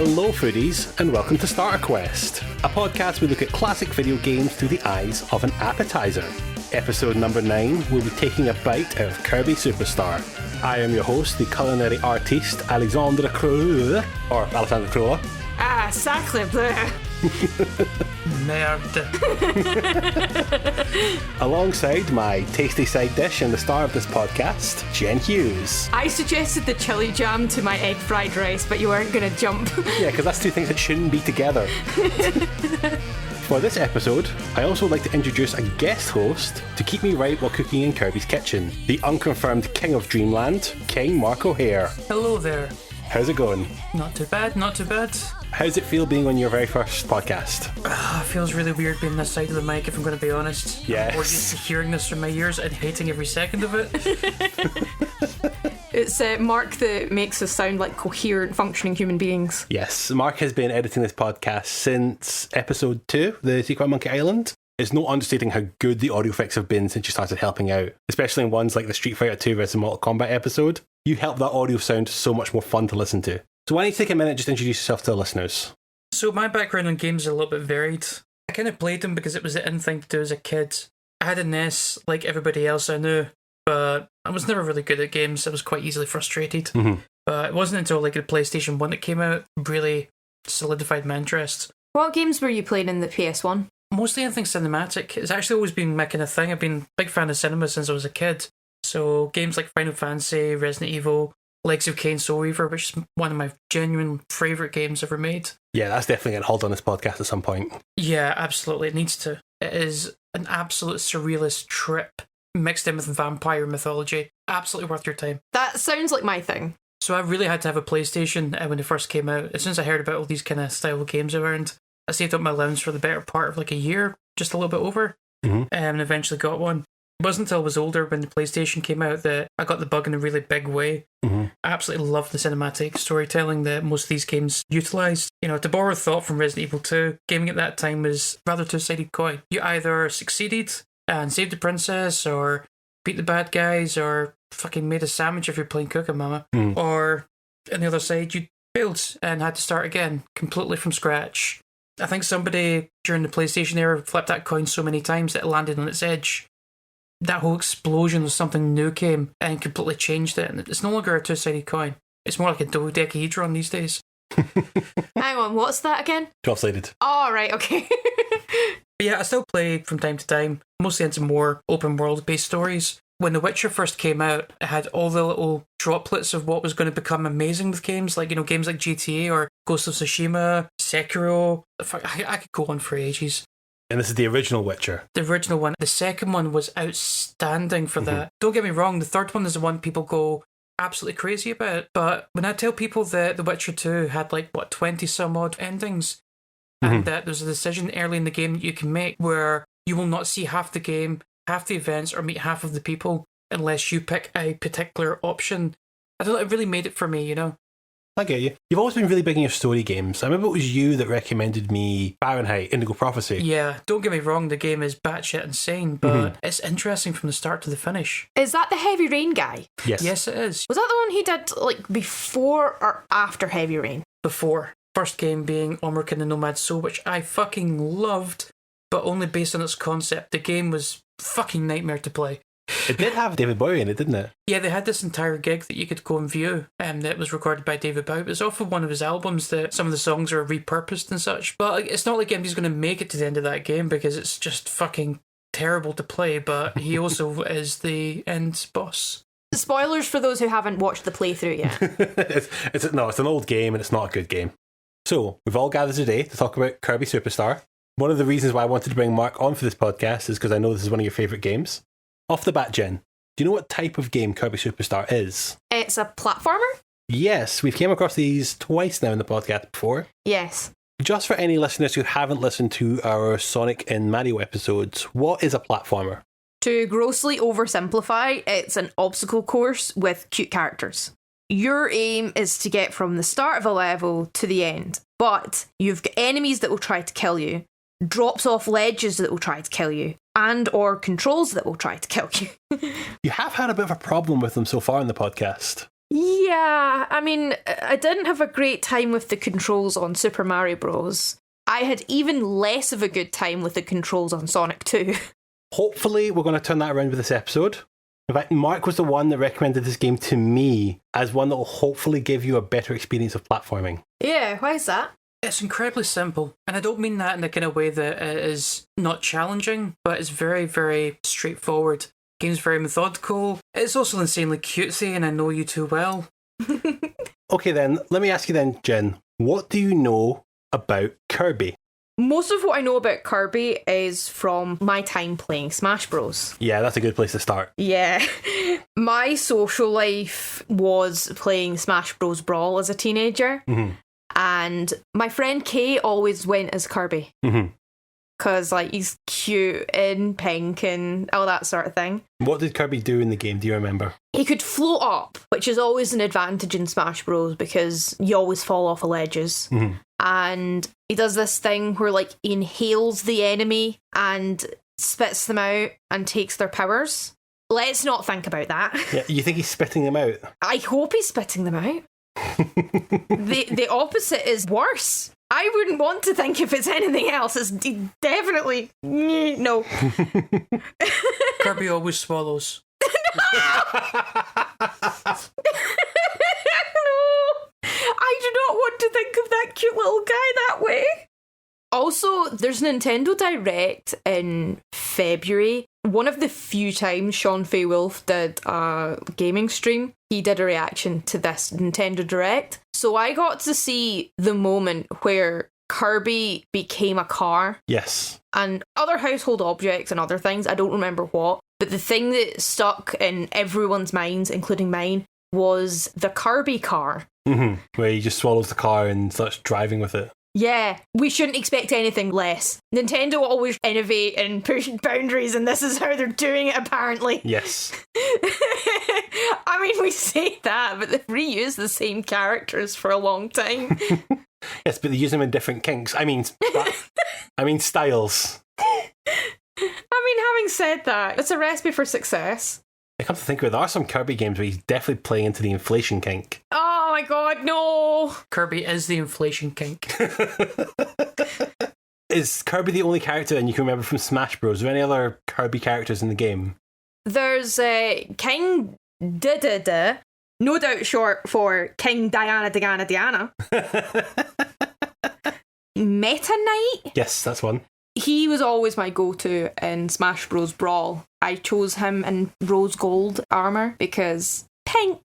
Hello foodies, and welcome to Starter Quest, a podcast where we look at classic video games through the eyes of an appetizer. Episode number 9, we'll be taking a bite out of Kirby Superstar. I am your host, the culinary artiste Alexandra Crow, or Alexandra Crow. Ah, sacre bleu. Merde. Alongside my tasty side dish and the star of this podcast, Jen Hughes. I suggested the chili jam to my egg fried rice, but you weren't going to jump. Yeah, because that's two things that shouldn't be together. For this episode, I also would like to introduce a guest host to keep me right while cooking in Kirby's kitchen, the unconfirmed King of Dreamland, King Mark O'Hare. Hello there. How's it going? Not too bad, not too bad. How's it feel being on your very first podcast? Feels really weird being this side of the mic, if I'm going to be honest. Yes. I'm more used to hearing this from my ears and hating every second of it. It's Mark that makes us sound like coherent, functioning human beings. Yes, Mark has been editing this podcast since episode 2, The Secret of Monkey Island. It's no understating how good the audio effects have been since you started helping out, especially in ones like the Street Fighter 2 vs Mortal Kombat episode. You help that audio sound so much more fun to listen to. So why don't you take a minute just to introduce yourself to the listeners? So my background in games is a little bit varied. I kind of played them because it was the in thing to do as a kid. I had a NES like everybody else I knew, but I was never really good at games. I was quite easily frustrated. Mm-hmm. But it wasn't until like the PlayStation 1 that came out really solidified my interest. What games were you playing in the PS1? Mostly anything cinematic. It's actually always been my kind of thing. I've been a big fan of cinema since I was a kid. So games like Final Fantasy, Resident Evil, Legs of Kain, Soul Reaver, which is one of my genuine favourite games ever made. Yeah, that's definitely going to hold on this podcast at some point. Yeah, absolutely. It needs to. It is an absolute surrealist trip mixed in with vampire mythology. Absolutely worth your time. That sounds like my thing. So I really had to have a PlayStation when it first came out. As soon as I heard about all these kind of style of games around, I saved up my allowance for the better part of like a year, just a little bit over, and eventually got one. It wasn't until I was older when the PlayStation came out that I got the bug in a really big way. I absolutely love the cinematic storytelling that most of these games utilised. You know, to borrow a thought from Resident Evil 2, gaming at that time was rather two-sided coin. You either succeeded and saved the princess, or beat the bad guys, or fucking made a sandwich if you're playing Cooking Mama, or on the other side, you failed and had to start again, completely from scratch. I think somebody during the PlayStation era flipped that coin so many times that it landed on its edge. That whole explosion of something new came and completely changed it. And it's no longer a two-sided coin. It's more like a dodecahedron these days. Hang on, what's that again? 12-sided. Oh, right, okay. But yeah, I still play from time to time, mostly into more open world-based stories. When The Witcher first came out, it had all the little droplets of what was going to become amazing with games, like, you know, games like GTA or Ghost of Tsushima, Sekiro. I could go on for ages. And this is the original Witcher. The original one. The second one was outstanding for that. Don't get me wrong, the third one is the one people go absolutely crazy about. But when I tell people that The Witcher 2 had 20 some odd endings, and that there's a decision early in the game that you can make where you will not see half the game, half the events, or meet half of the people unless you pick a particular option. I don't know, it really made it for me, you know? I get you. You've always been really big in your story games. I remember it was you that recommended me Fahrenheit, Indigo Prophecy. Yeah, don't get me wrong, the game is batshit insane, but it's interesting from the start to the finish. Is that the Heavy Rain guy? Yes. Yes, it is. Was that the one he did before or after Heavy Rain? Before. First game being Onward and the Nomad Soul, which I fucking loved, but only based on its concept. The game was fucking nightmare to play. It did have David Bowie in it, didn't it? Yeah, they had this entire gig that you could go and view, that was recorded by David Bowie. It was off of one of his albums that some of the songs are repurposed and such. But it's not like MD's going to make it to the end of that game because it's just fucking terrible to play, but he also is the end boss. Spoilers for those who haven't watched the playthrough yet. It's an old game and it's not a good game. So, we've all gathered today to talk about Kirby Superstar. One of the reasons why I wanted to bring Mark on for this podcast is because I know this is one of your favourite games. Off the bat, Jen, do you know what type of game Kirby Superstar is? It's a platformer? Yes, we've came across these twice now in the podcast before. Yes. Just for any listeners who haven't listened to our Sonic and Mario episodes, what is a platformer? To grossly oversimplify, it's an obstacle course with cute characters. Your aim is to get from the start of a level to the end, but you've got enemies that will try to kill you, drops off ledges that will try to kill you, and or controls that will try to kill you. You have had a bit of a problem with them so far in the podcast. Yeah, I mean, I didn't have a great time with the controls on Super Mario Bros. I had even less of a good time with the controls on Sonic 2. Hopefully, we're going to turn that around with this episode. In fact, Mark was the one that recommended this game to me as one that will hopefully give you a better experience of platforming. Yeah, why is that? It's incredibly simple, and I don't mean that in the kind of way that it is not challenging, but it's very, very straightforward. The game's very methodical. It's also insanely cutesy, and I know you too well. Okay then, let me ask you then, Jen, what do you know about Kirby? Most of what I know about Kirby is from my time playing Smash Bros. Yeah, that's a good place to start. Yeah. My social life was playing Smash Bros. Brawl as a teenager. Mm-hmm. And my friend Kay always went as Kirby. Because, like, he's cute and pink and all that sort of thing. What did Kirby do in the game? Do you remember? He could float up, which is always an advantage in Smash Bros. Because you always fall off of ledges. Mm-hmm. And he does this thing where, like, he inhales the enemy and spits them out and takes their powers. Let's not think about that. Yeah, you think he's spitting them out? I hope he's spitting them out. The opposite is worse. I wouldn't want to think if it's anything else. It's definitely no. Kirby always swallows. No! I do not want to think of that cute little guy that way. Also, there's Nintendo Direct in February. One of the few times Sean Fay Wolf did a gaming stream, he did a reaction to this Nintendo Direct. So I got to see the moment where Kirby became a car. Yes. And other household objects and other things, I don't remember what. But the thing that stuck in everyone's minds, including mine, was the Kirby car. Mm-hmm. Where he just swallows the car and starts driving with it. Yeah, we shouldn't expect anything less. Nintendo always innovate and push boundaries, and this is how they're doing it, apparently. Yes. I mean, we say that, but they've reused the same characters for a long time. Yes, but they use them in different kinks. I mean styles. I mean, having said that, it's a recipe for success. I come to think of it, there are some Kirby games where he's definitely playing into the inflation kink. Oh my god, no! Kirby is the inflation kink. Is Kirby the only character then you can remember from Smash Bros? Are there any other Kirby characters in the game? There's King Didida, no doubt short for King Diana. Meta Knight? Yes, that's one. He was always my go-to in Smash Bros. Brawl. I chose him in rose gold armour because pink.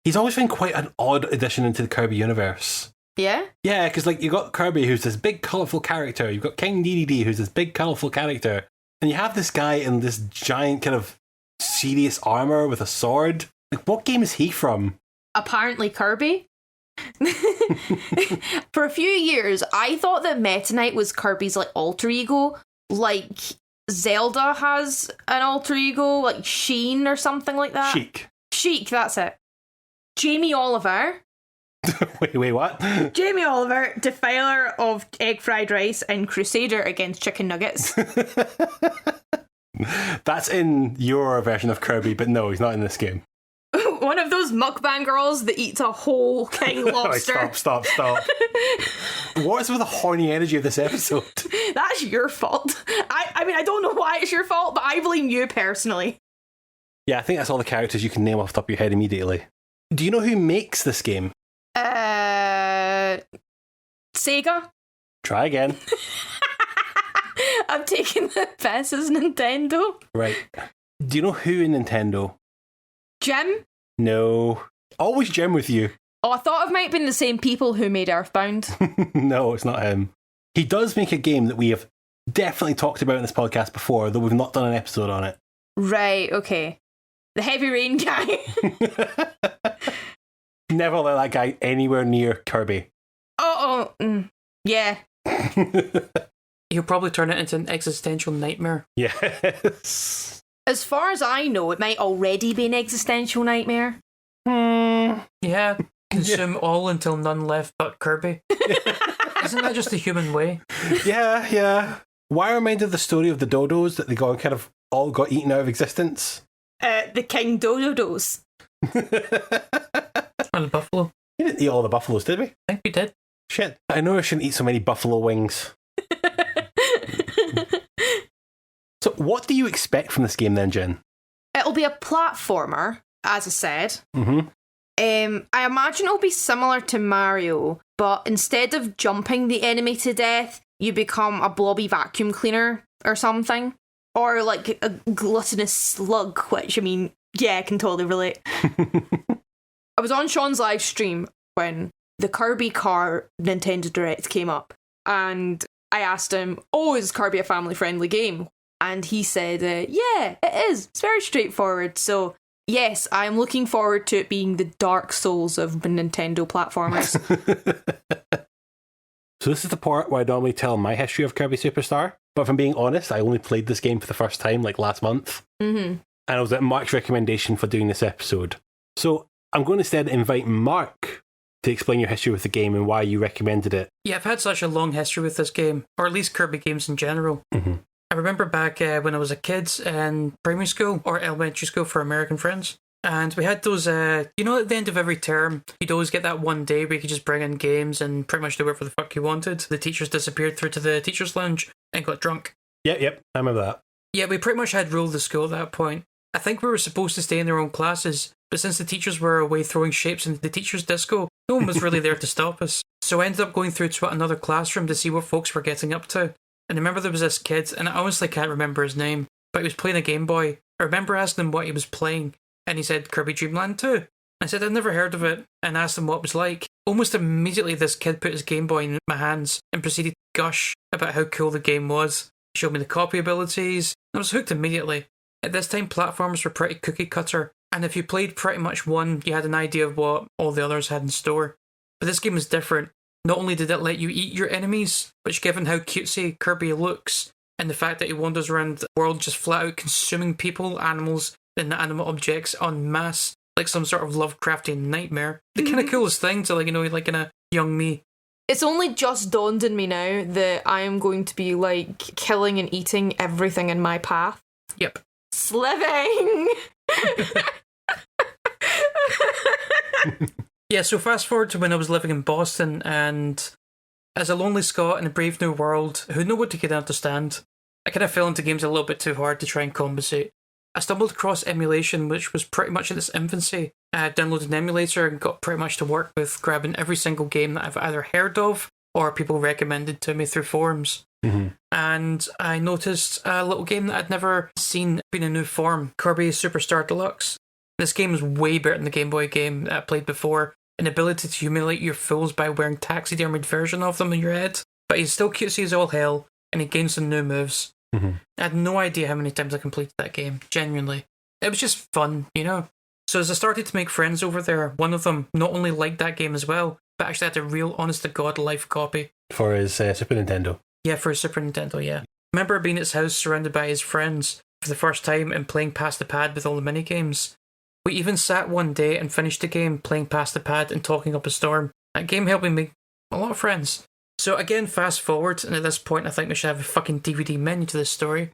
He's always been quite an odd addition into the Kirby universe. Yeah? Yeah, because like you got Kirby, who's this big colourful character. You've got King DDD, who's this big colourful character. And you have this guy in this giant kind of serious armour with a sword. Like, what game is he from? Apparently Kirby. For a few years, I thought that Meta Knight was Kirby's like alter ego, like Zelda has an alter ego, like Sheen or something like that. Sheik, that's it. Jamie Oliver. Wait, what? Jamie Oliver, defiler of egg fried rice and crusader against chicken nuggets. That's in your version of Kirby, but no, he's not in this game. One of those mukbang girls that eats a whole king lobster. Right, stop. What is with the horny energy of this episode? That's your fault. I mean, I don't know why it's your fault, but I blame you personally. Yeah, I think that's all the characters you can name off the top of your head immediately. Do you know who makes this game? Sega? Try again. I'm taking the piss as Nintendo. Right. Do you know who in Nintendo? Jim? No. Always Jim with you. Oh, I thought it might have been the same people who made Earthbound. No, it's not him. He does make a game that we have definitely talked about in this podcast before, though we've not done an episode on it. Right, okay. The Heavy Rain guy. Never let that guy anywhere near Kirby. Yeah. He'll probably turn it into an existential nightmare. Yes. As far as I know, it might already be an existential nightmare. Yeah. Consume all until none left but Kirby. Isn't that just the human way? Yeah. Why reminded the story of the dodos that they got kind of all got eaten out of existence? The King Dodos. And a buffalo. We didn't eat all the buffaloes, did we? I think we did. Shit. I know I shouldn't eat so many buffalo wings. So what do you expect from this game then, Jen? It'll be a platformer, as I said. Mm-hmm. I imagine it'll be similar to Mario, but instead of jumping the enemy to death, you become a blobby vacuum cleaner or something. Or like a gluttonous slug, which, I mean, yeah, I can totally relate. I was on Sean's live stream when the Kirby Car Nintendo Direct came up, and I asked him, oh, is Kirby a family-friendly game? And he said, yeah, it is. It's very straightforward. So, yes, I'm looking forward to it being the Dark Souls of Nintendo platformers. So this is the part where I normally tell my history of Kirby Superstar, but if I'm being honest, I only played this game for the first time, like last month. Mm-hmm. And I was at Mark's recommendation for doing this episode. So I'm going to instead invite Mark to explain your history with the game and why you recommended it. Yeah, I've had such a long history with this game, or at least Kirby games in general. Mm-hmm. I remember back when I was a kid in primary school or elementary school for American friends. And we had those, at the end of every term, you'd always get that one day where you could just bring in games and pretty much do whatever the fuck you wanted. The teachers disappeared through to the teacher's lounge and got drunk. Yep, I remember that. Yeah, we pretty much had rule of the school at that point. I think we were supposed to stay in their own classes, but since the teachers were away throwing shapes into the teacher's disco, no one was really there to stop us. So I ended up going through to another classroom to see what folks were getting up to. And I remember there was this kid, and I honestly can't remember his name, but he was playing a Game Boy. I remember asking him what he was playing, and he said Kirby Dream Land 2. I said I'd never heard of it, and asked him what it was like. Almost immediately this kid put his Game Boy in my hands and proceeded to gush about how cool the game was. He showed me the copy abilities, and I was hooked immediately. At this time, platforms were pretty cookie cutter, and if you played pretty much one, you had an idea of what all the others had in store. But this game was different. Not only did it let you eat your enemies, which given how cutesy Kirby looks, and the fact that he wanders around the world just flat out consuming people, animals, and inanimate objects en masse, like some sort of Lovecraftian nightmare. The kind of coolest thing to, like in a young me. It's only just dawned on me now that I am going to be, like, killing and eating everything in my path. Yep. Sliving! Yeah, so fast forward to when I was living in Boston, and as a lonely Scot in a brave new world who nobody could understand, I kind of fell into games a little bit too hard to try and compensate. I stumbled across emulation, which was pretty much in its infancy. I downloaded an emulator and got pretty much to work with grabbing every single game that I've either heard of or people recommended to me through forums. Mm-hmm. And I noticed a little game that I'd never seen in a new form, Kirby Superstar Deluxe. This game is way better than the Game Boy game that I played before. An ability to humiliate your foes by wearing taxidermied version of them on your head. But he's still cutesy as all hell, and he gains some new moves. Mm-hmm. I had no idea how many times I completed that game, genuinely. It was just fun, So as I started to make friends over there, one of them not only liked that game as well, but actually had a real honest-to-God life copy. For his Super Nintendo. Yeah, for his Super Nintendo, yeah. I remember being at his house surrounded by his friends for the first time and playing past the pad with all the mini-games. We even sat one day and finished the game playing past the pad and talking up a storm. That game helped me make a lot of friends. So again, fast forward, and at this point I think we should have a fucking DVD menu to this story.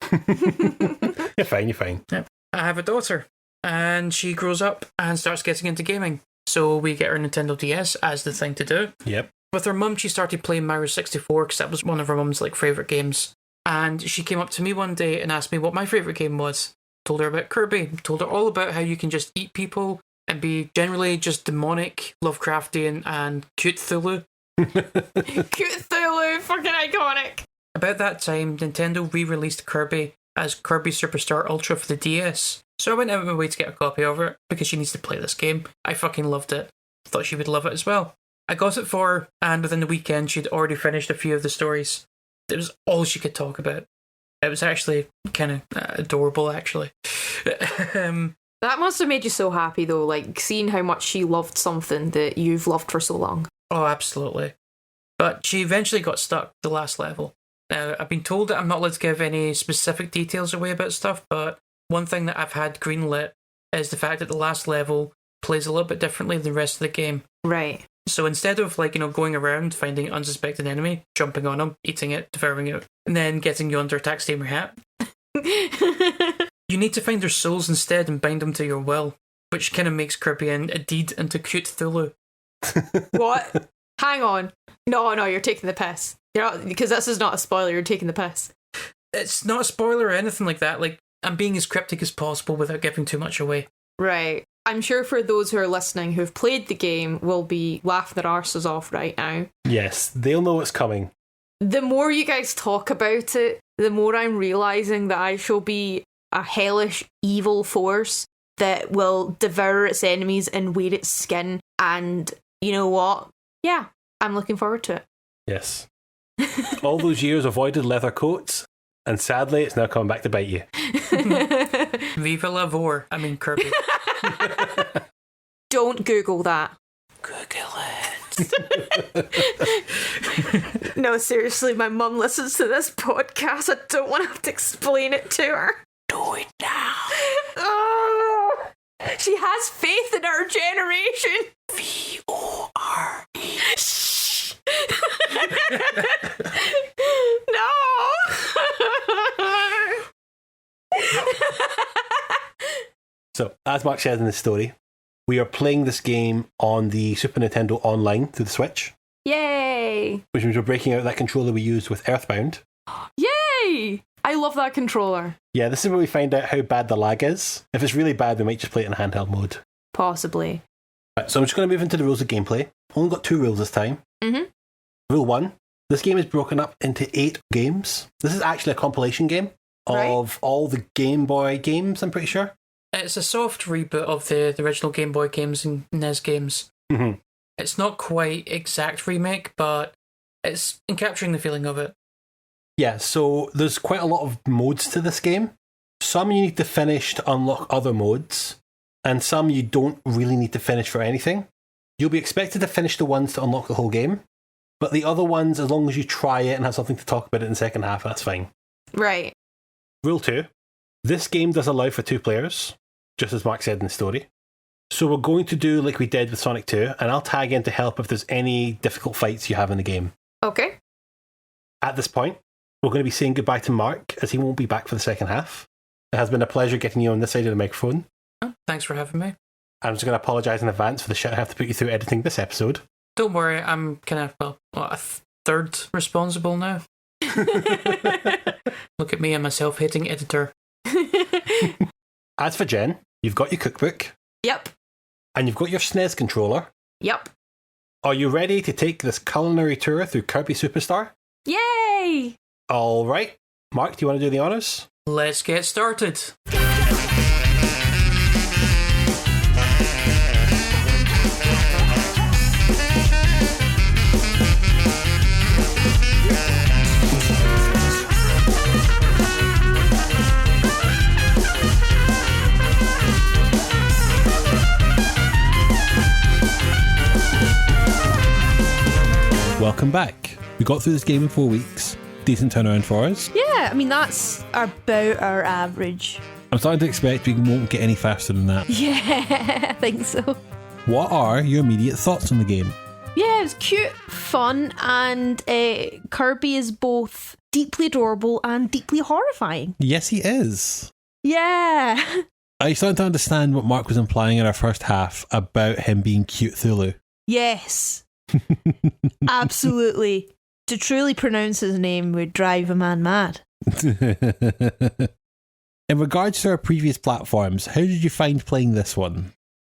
You're fine. Yep. I have a daughter, and she grows up and starts getting into gaming. So we get her Nintendo DS as the thing to do. Yep. With her mum, she started playing Mario 64 because that was one of her mum's favourite games. And she came up to me one day and asked me what my favourite game was. Told her about Kirby, told her all about how you can just eat people and be generally just demonic, Lovecraftian, and cute Cthulhu. Cute Cthulhu, fucking iconic. About that time, Nintendo re-released Kirby as Kirby Superstar Ultra for the DS. So I went out of my way to get a copy of it because she needs to play this game. I fucking loved it. Thought she would love it as well. I got it for her, and within the weekend she'd already finished a few of the stories. It was all she could talk about. It was actually kind of adorable, actually. That must have made you so happy, though, seeing how much she loved something that you've loved for so long. Oh, absolutely. But she eventually got stuck the last level. Now, I've been told that I'm not allowed to give any specific details away about stuff, but one thing that I've had greenlit is the fact that the last level plays a little bit differently than the rest of the game. Right. So instead of going around finding an unsuspected enemy, jumping on them, eating it, devouring it, and then getting you under a taxidermy hat, you need to find their souls instead and bind them to your will. which kind of makes Kirby a deed into cute Thulu. What? Hang on. No, you're taking the piss. You're not, because this is not a spoiler, you're taking the piss. It's not a spoiler or anything like that. Like, I'm being as cryptic as possible without giving too much away. Right. I'm sure for those who are listening who've played the game will be laughing their arses off right now. Yes, they'll know what's coming. The more you guys talk about it, the more I'm realising that I shall be a hellish evil force that will devour its enemies and wear its skin. And you know what? Yeah, I'm looking forward to it. Yes. All those years avoided leather coats, and sadly, it's now coming back to bite you. Viva la vor. I mean, Kirby. Don't Google that. Google it. No, seriously, my mum listens to this podcast. I don't want to have to explain it to her. Do it now. Oh, she has faith in our generation. VORE. Shh. No. So, as Mark said in the story, we are playing this game on the Super Nintendo Online through the Switch. Yay. Which means we're breaking out that controller we used with Earthbound. Yay. I love that controller. Yeah, this is where we find out how bad the lag is. If it's really bad, we might just play it in handheld mode. Possibly. Right, so I'm just going to move into the rules of gameplay. Only got 2 rules this time. Mm-hmm. Rule 1. This game is broken up into 8 games. This is actually a compilation game of all the Game Boy games, I'm pretty sure. It's a soft reboot of the original Game Boy games and NES games. Mm-hmm. It's not quite exact remake, but it's in capturing the feeling of it. Yeah, so there's quite a lot of modes to this game. Some you need to finish to unlock other modes, and some you don't really need to finish for anything. You'll be expected to finish the ones to unlock the whole game, but the other ones, as long as you try it and have something to talk about it in the second half, that's fine. Right. Rule 2. This game does allow for 2 players, just as Mark said in the story. So we're going to do like we did with Sonic 2, and I'll tag in to help if there's any difficult fights you have in the game. Okay. At this point, we're going to be saying goodbye to Mark, as he won't be back for the second half. It has been a pleasure getting you on this side of the microphone. Oh, thanks for having me. I'm just going to apologise in advance for the shit I have to put you through editing this episode. Don't worry, I'm kind of, a third responsible now. Look at me, I'm a self-hating editor. As for Jen, you've got your cookbook. Yep. And you've got your SNES controller. Yep. Are you ready to take this culinary tour through Kirby Superstar? Yay! All right. Mark, do you want to do the honours? Let's get started. Welcome back. We got through this game in 4 weeks. Decent turnaround for us. Yeah, I mean, that's about our average. I'm starting to expect we won't get any faster than that. Yeah, I think so. What are your immediate thoughts on the game? Yeah, it was cute, fun, and Kirby is both deeply adorable and deeply horrifying. Yes, he is. Yeah. I started to understand what Mark was implying in our first half about him being cute Thulu. Yes. Absolutely. To truly pronounce his name would drive a man mad. In regards to our previous platforms, how did you find playing this one?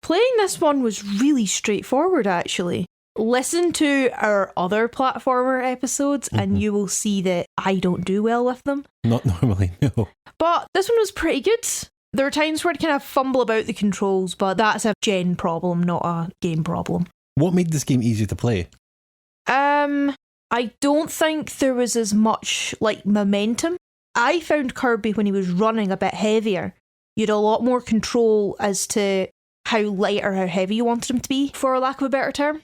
Playing this one was really straightforward, actually. Listen to our other platformer episodes and you will see that I don't do well with them. Not normally, no. But this one was pretty good. There are times where I'd kind of fumble about the controls, but that's a Gen problem, not a game problem. What made this game easier to play? I don't think there was as much, momentum. I found Kirby, when he was running, a bit heavier. You had a lot more control as to how light or how heavy you wanted him to be, for lack of a better term.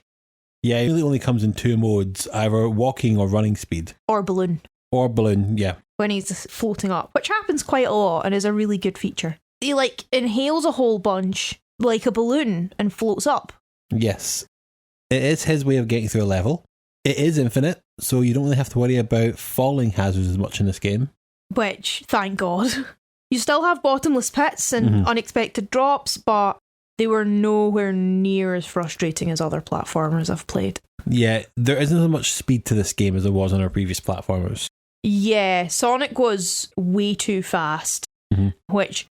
Yeah, it really only comes in 2 modes, either walking or running speed. Or balloon. Or balloon, yeah. When he's floating up, which happens quite a lot and is a really good feature. He, inhales a whole bunch, like a balloon, and floats up. Yes. It is his way of getting through a level. It is infinite, so you don't really have to worry about falling hazards as much in this game. Which, thank God. You still have bottomless pits and unexpected drops, but they were nowhere near as frustrating as other platformers I've played. Yeah, there isn't as much speed to this game as there was on our previous platformers. Yeah, Sonic was way too fast, which,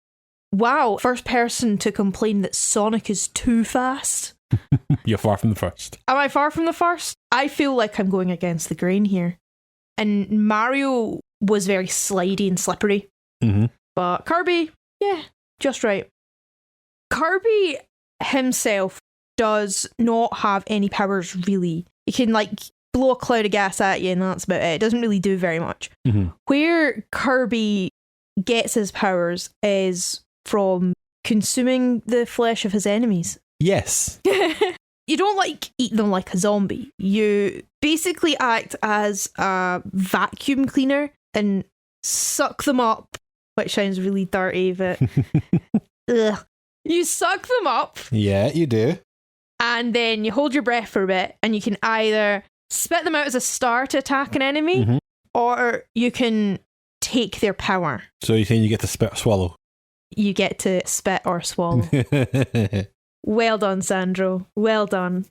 wow, first person to complain that Sonic is too fast. You're far from the first. Am I far from the first? I feel like I'm going against the grain here. And Mario was very slidey and slippery. But Kirby, yeah, just right. Kirby himself does not have any powers, really. He can, like, blow a cloud of gas at you and that's about it. It doesn't really do very much. Where Kirby gets his powers is from consuming the flesh of his enemies. Yes. You don't, like, eat them like a zombie. You basically act as a vacuum cleaner and suck them up, which sounds really dirty, but... Ugh. You suck them up. Yeah, you do. And then you hold your breath for a bit, and you can either spit them out as a star to attack an enemy, or you can take their power. So you're saying you get to spit or swallow? You get to spit or swallow. Well done, Sandro. Well done.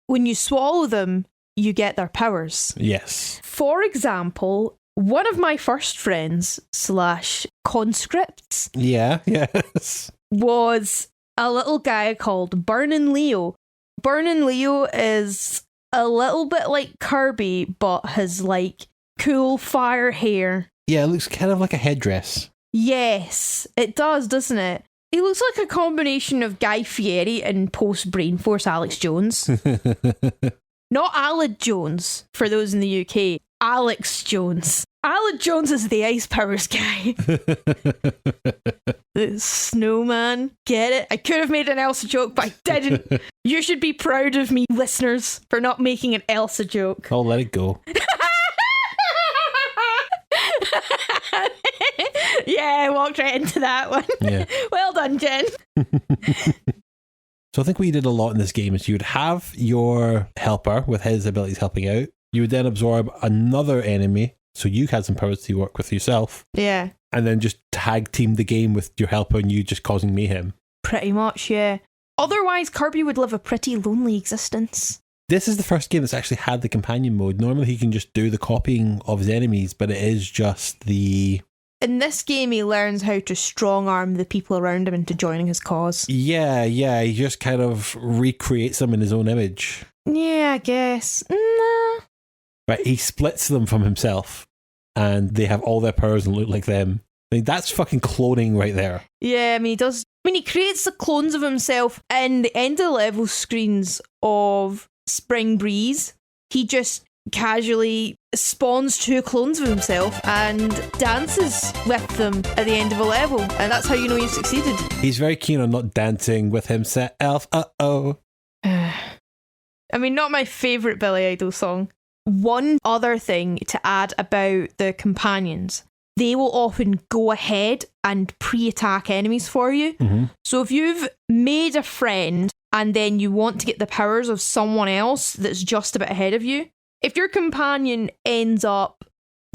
When you swallow them, you get their powers. Yes. For example, one of my first friends / conscripts. Yeah, yes. Was a little guy called Burnin' Leo. Burnin' Leo is a little bit like Kirby, but has, like, cool fire hair. Yeah, it looks kind of like a headdress. Yes, it does, doesn't it? He looks like a combination of Guy Fieri and post-Brainforce Alex Jones. Not Aled Jones, for those in the UK. Alex Jones. Aled Jones is the Ice Powers guy. The snowman. Get it? I could have made an Elsa joke, but I didn't. You should be proud of me, listeners, for not making an Elsa joke. I'll let it go. Yeah, I walked right into that one. Yeah. Well done, Jen. So I think what you did a lot in this game is you would have your helper with his abilities helping out. You would then absorb another enemy, so you had some powers to work with yourself. Yeah. And then just tag team the game with your helper and you just causing mayhem. Pretty much, yeah. Otherwise, Kirby would live a pretty lonely existence. This is the first game that's actually had the companion mode. Normally he can just do the copying of his enemies, but it is just the... In this game, he learns how to strong-arm the people around him into joining his cause. Yeah, he just kind of recreates them in his own image. Yeah, I guess. Nah. Right, he splits them from himself, and they have all their powers and look like them. I mean, that's fucking cloning right there. Yeah, I mean, he does. I mean, he creates the clones of himself in the end of level screens of Spring Breeze. He just casually spawns 2 clones of himself and dances with them at the end of a level, and that's how you know you've succeeded. He's very keen on not dancing with himself. Uh-oh. I mean, not my favourite Billy Idol song. One other thing to add about the companions, they will often go ahead and pre-attack enemies for you. So if you've made a friend and then you want to get the powers of someone else that's just a bit ahead of you, if your companion ends up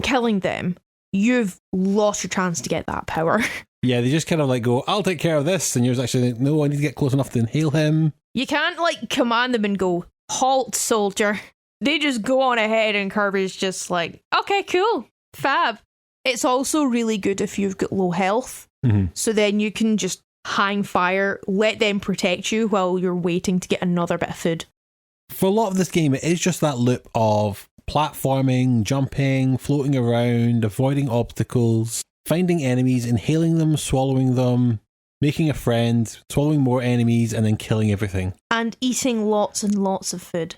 killing them, you've lost your chance to get that power. Yeah, they just kind of like go, I'll take care of this. And you're actually like, no, I need to get close enough to inhale him. You can't, like, command them and go, halt, soldier. They just go on ahead and Kirby's just like, okay, cool, fab. It's also really good if you've got low health. So then you can just hang fire, let them protect you while you're waiting to get another bit of food. For a lot of this game, it is just that loop of platforming, jumping, floating around, avoiding obstacles, finding enemies, inhaling them, swallowing them, making a friend, swallowing more enemies, and then killing everything. And eating lots and lots of food.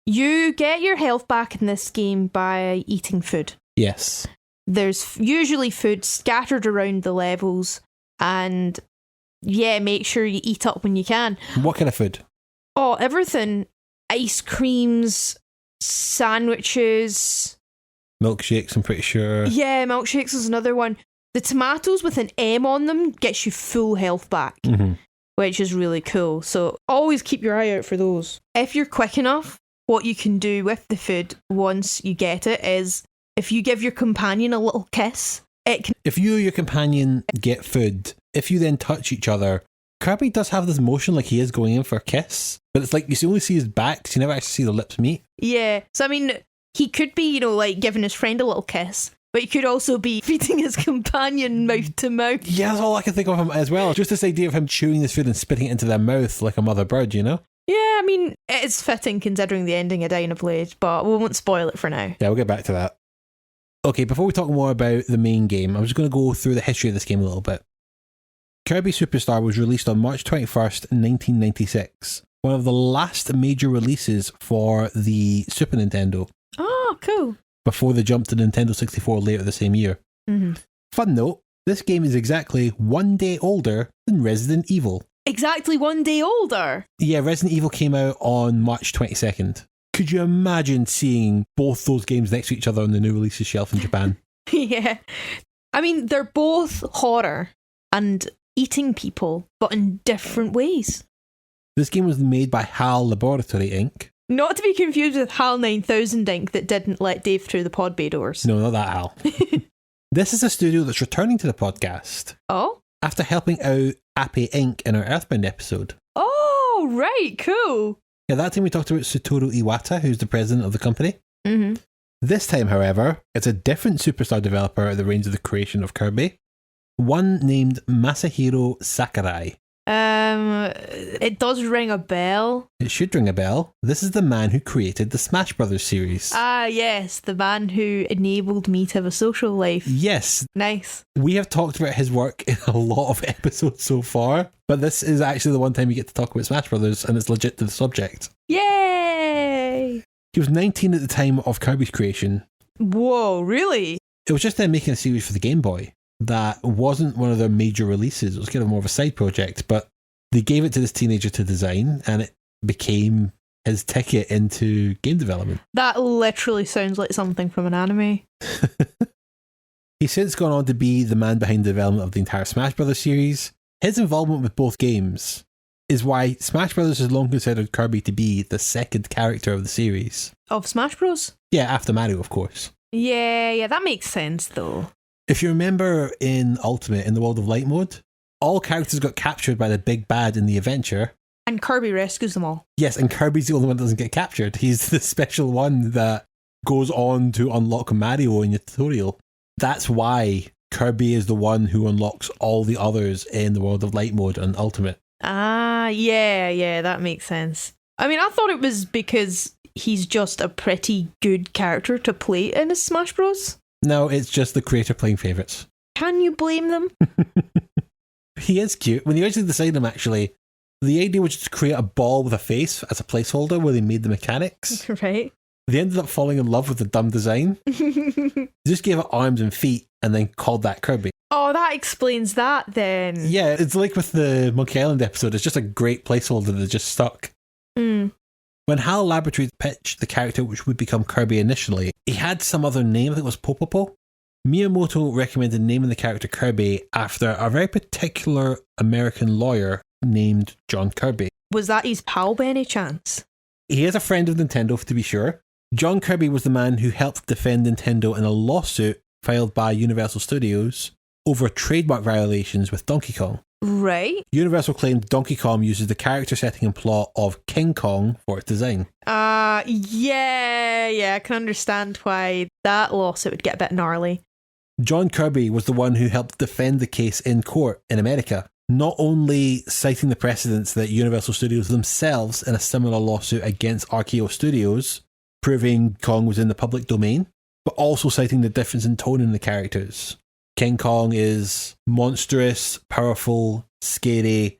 You get your health back in this game by eating food. Yes. There's usually food scattered around the levels, and yeah, make sure you eat up when you can. What kind of food? Oh, everything. Ice creams, sandwiches. Milkshakes, I'm pretty sure. Yeah, milkshakes is another one. The tomatoes with an M on them gets you full health back, which is really cool. So always keep your eye out for those. If you're quick enough, what you can do with the food once you get it is if you give your companion a little kiss, it can... If you or your companion get food, if you then touch each other, Kirby does have this motion like he is going in for a kiss, but it's like you only see his back, so you never actually see the lips meet. Yeah. So, I mean, he could be, like giving his friend a little kiss, but he could also be feeding his companion mouth to mouth. Yeah, that's all I can think of him as well. Just this idea of him chewing this food and spitting it into their mouth like a mother bird, you know? Yeah, I mean, it's fitting considering the ending of Dyna Blade, but we won't spoil it for now. Yeah, we'll get back to that. Okay, before we talk more about the main game, I'm just going to go through the history of this game a little bit. Kirby Superstar was released on March 21st, 1996. One of the last major releases for the Super Nintendo. Oh, cool. Before they jumped to Nintendo 64 later the same year. Mm-hmm. Fun note, this game is exactly 1 day older than Resident Evil. Exactly 1 day older? Yeah, Resident Evil came out on March 22nd. Could you imagine seeing both those games next to each other on the new releases shelf in Japan? Yeah. I mean, they're both horror and eating people, but in different ways. This game was made by HAL Laboratory Inc. Not to be confused with HAL 9000 Inc. that didn't let Dave through the pod bay doors. No, not that HAL. This is a studio that's returning to the podcast. Oh? After helping out Appy Inc. in our Earthbound episode. Oh, right, cool. Yeah, that time we talked about Satoru Iwata, who's the president of the company. Mm-hmm. This time, however, it's a different Superstar developer at the reins of the creation of Kirby. One named Masahiro Sakurai. It does ring a bell. It should ring a bell. This is the man who created the Smash Brothers series. Ah, yes, the man who enabled me to have a social life. Yes. Nice. We have talked about his work in a lot of episodes so far, but this is actually the one time we get to talk about Smash Brothers, and it's legit to the subject. Yay! He was 19 at the time of Kirby's creation. Whoa, really? It was just them making a series for the Game Boy that wasn't one of their major releases. It was kind of more of a side project, but they gave it to this teenager to design, and it became his ticket into game development. That literally sounds like something from an anime. He's since gone on to be the man behind the development of the entire Smash Brothers series. His involvement with both games is why Smash Brothers has long considered Kirby to be the second character of the series. Of Smash Bros? Yeah, after Mario, of course. Yeah, that makes sense, though. If you remember in Ultimate, in the World of Light mode, all characters got captured by the big bad in the adventure. And Kirby rescues them all. Yes, and Kirby's the only one that doesn't get captured. He's the special one that goes on to unlock Mario in your tutorial. That's why Kirby is the one who unlocks all the others in the World of Light mode and Ultimate. Ah, yeah, that makes sense. I mean, I thought it was because he's just a pretty good character to play in a Smash Bros. No, it's just the creator playing favourites. Can you blame them? He is cute. When they originally designed him, actually, the idea was just to create a ball with a face as a placeholder where they made the mechanics. Right. They ended up falling in love with the dumb design. They just gave it arms and feet and then called that Kirby. Oh, that explains that then. Yeah, it's like with the Monkey Island episode. It's just a great placeholder that just stuck. Mm. When HAL Laboratories pitched the character which would become Kirby initially, he had some other name, I think it was Popopo. Miyamoto recommended naming the character Kirby after a very particular American lawyer named John Kirby. Was that his pal by any chance? He is a friend of Nintendo, to be sure. John Kirby was the man who helped defend Nintendo in a lawsuit filed by Universal Studios over trademark violations with Donkey Kong. Right. Universal claimed Donkey Kong uses the character setting and plot of King Kong for its design. Yeah, I can understand why that lawsuit would get a bit gnarly. John Kirby was the one who helped defend the case in court in America, not only citing the precedents that Universal Studios themselves in a similar lawsuit against RKO Studios, proving Kong was in the public domain, but also citing the difference in tone in the characters. King Kong is monstrous, powerful, scary.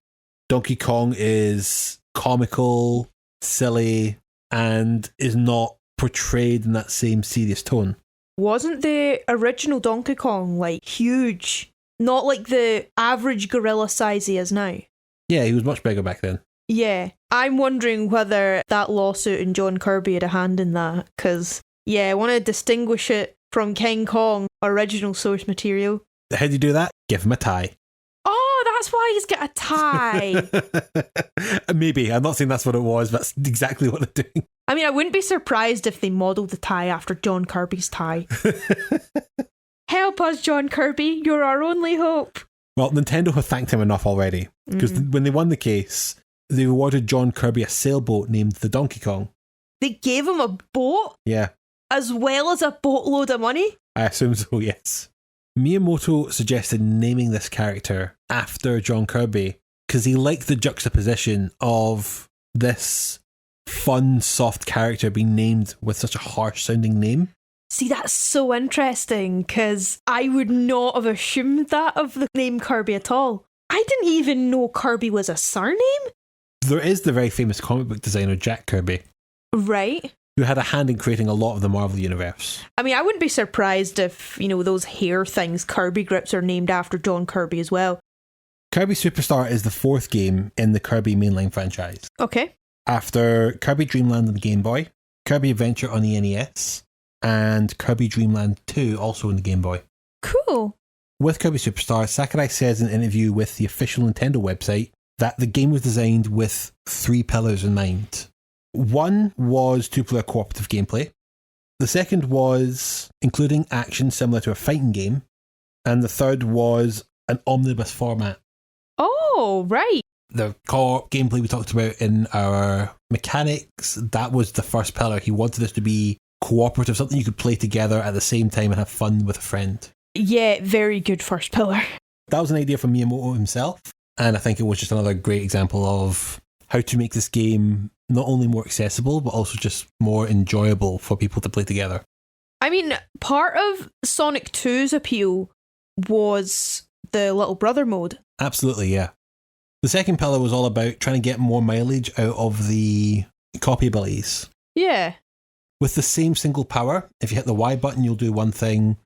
Donkey Kong is comical, silly, and is not portrayed in that same serious tone. Wasn't the original Donkey Kong, like, huge? Not like the average gorilla size he is now? Yeah, he was much bigger back then. Yeah. I'm wondering whether that lawsuit and John Kirby had a hand in that, because, yeah, I want to distinguish it from King Kong, original source material. How do you do that? Give him a tie. Oh, that's why he's got a tie. Maybe. I'm not saying that's what it was, but that's exactly what they're doing. I mean, I wouldn't be surprised if they modelled the tie after John Kirby's tie. Help us, John Kirby. You're our only hope. Well, Nintendo have thanked him enough already. Because when they won the case, they awarded John Kirby a sailboat named the Donkey Kong. They gave him a boat? Yeah. As well as a boatload of money? I assume so, yes. Miyamoto suggested naming this character after John Kirby because he liked the juxtaposition of this fun, soft character being named with such a harsh-sounding name. See, that's so interesting because I would not have assumed that of the name Kirby at all. I didn't even know Kirby was a surname. There is the very famous comic book designer Jack Kirby. Right. Who had a hand in creating a lot of the Marvel Universe. I mean, I wouldn't be surprised if, those hair things, Kirby grips, are named after John Kirby as well. Kirby Superstar is the fourth game in the Kirby mainline franchise. Okay. After Kirby Dream Land on the Game Boy, Kirby Adventure on the NES, and Kirby Dream Land 2 also on the Game Boy. Cool. With Kirby Superstar, Sakurai says in an interview with the official Nintendo website that the game was designed with 3 pillars in mind. One was 2-player cooperative gameplay. The second was including action similar to a fighting game. And the third was an omnibus format. Oh, right. The co-op gameplay we talked about in our mechanics, that was the first pillar. He wanted this to be cooperative, something you could play together at the same time and have fun with a friend. Yeah, very good first pillar. That was an idea from Miyamoto himself. And I think it was just another great example of how to make this game not only more accessible, but also just more enjoyable for people to play together. I mean, part of Sonic 2's appeal was the little brother mode. Absolutely, yeah. The second pillar was all about trying to get more mileage out of the copy abilities. Yeah. With the same single power, if you hit the Y button, you'll do one thing.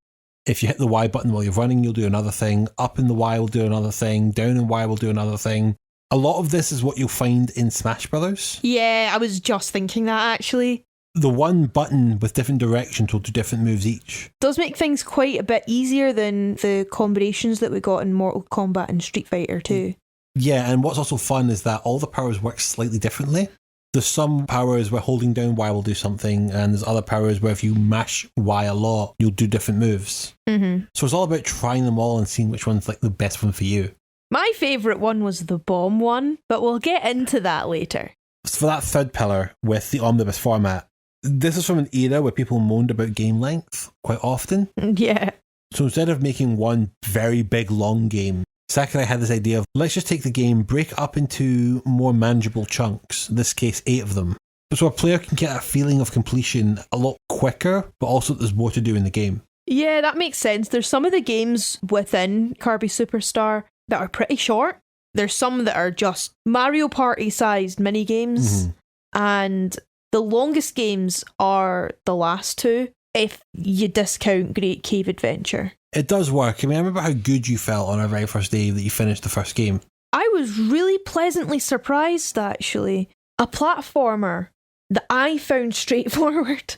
If you hit the Y button while you're running, you'll do another thing. Up in the Y will do another thing. Down in Y will do another thing. A lot of this is what you'll find in Smash Brothers. Yeah, I was just thinking that actually. The one button with different directions will do different moves each. Does make things quite a bit easier than the combinations that we got in Mortal Kombat and Street Fighter 2. Yeah, and what's also fun is that all the powers work slightly differently. There's some powers where holding down Y will do something, and there's other powers where if you mash Y a lot, you'll do different moves. Mm-hmm. So it's all about trying them all and seeing which one's like the best one for you. My favourite one was the bomb one, but we'll get into that later. So for that third pillar with the omnibus format, this is from an era where people moaned about game length quite often. Yeah. So instead of making one very big long game, Sakurai had this idea of let's just take the game, break it up into more manageable chunks, in this case 8 of them. So a player can get a feeling of completion a lot quicker, but also there's more to do in the game. Yeah, that makes sense. There's some of the games within Kirby Superstar that are pretty short. There's some that are just Mario Party sized mini games, and the longest games are the last 2 if you discount Great Cave Adventure. It does work. I mean, I remember how good you felt on our very first day that you finished the first game. I was really pleasantly surprised, actually. A platformer that I found straightforward.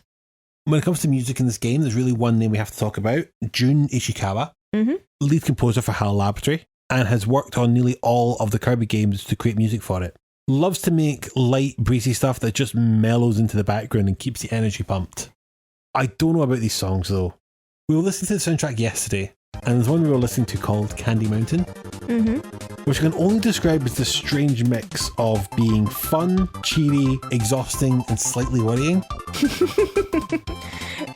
When it comes to music in this game, there's really one name we have to talk about. Jun Ishikawa, lead composer for HAL Laboratory, and has worked on nearly all of the Kirby games to create music for it. Loves to make light, breezy stuff that just mellows into the background and keeps the energy pumped. I don't know about these songs, though. We were listening to the soundtrack yesterday, and there's one we were listening to called Candy Mountain, which I can only describe as this strange mix of being fun, cheery, exhausting, and slightly worrying.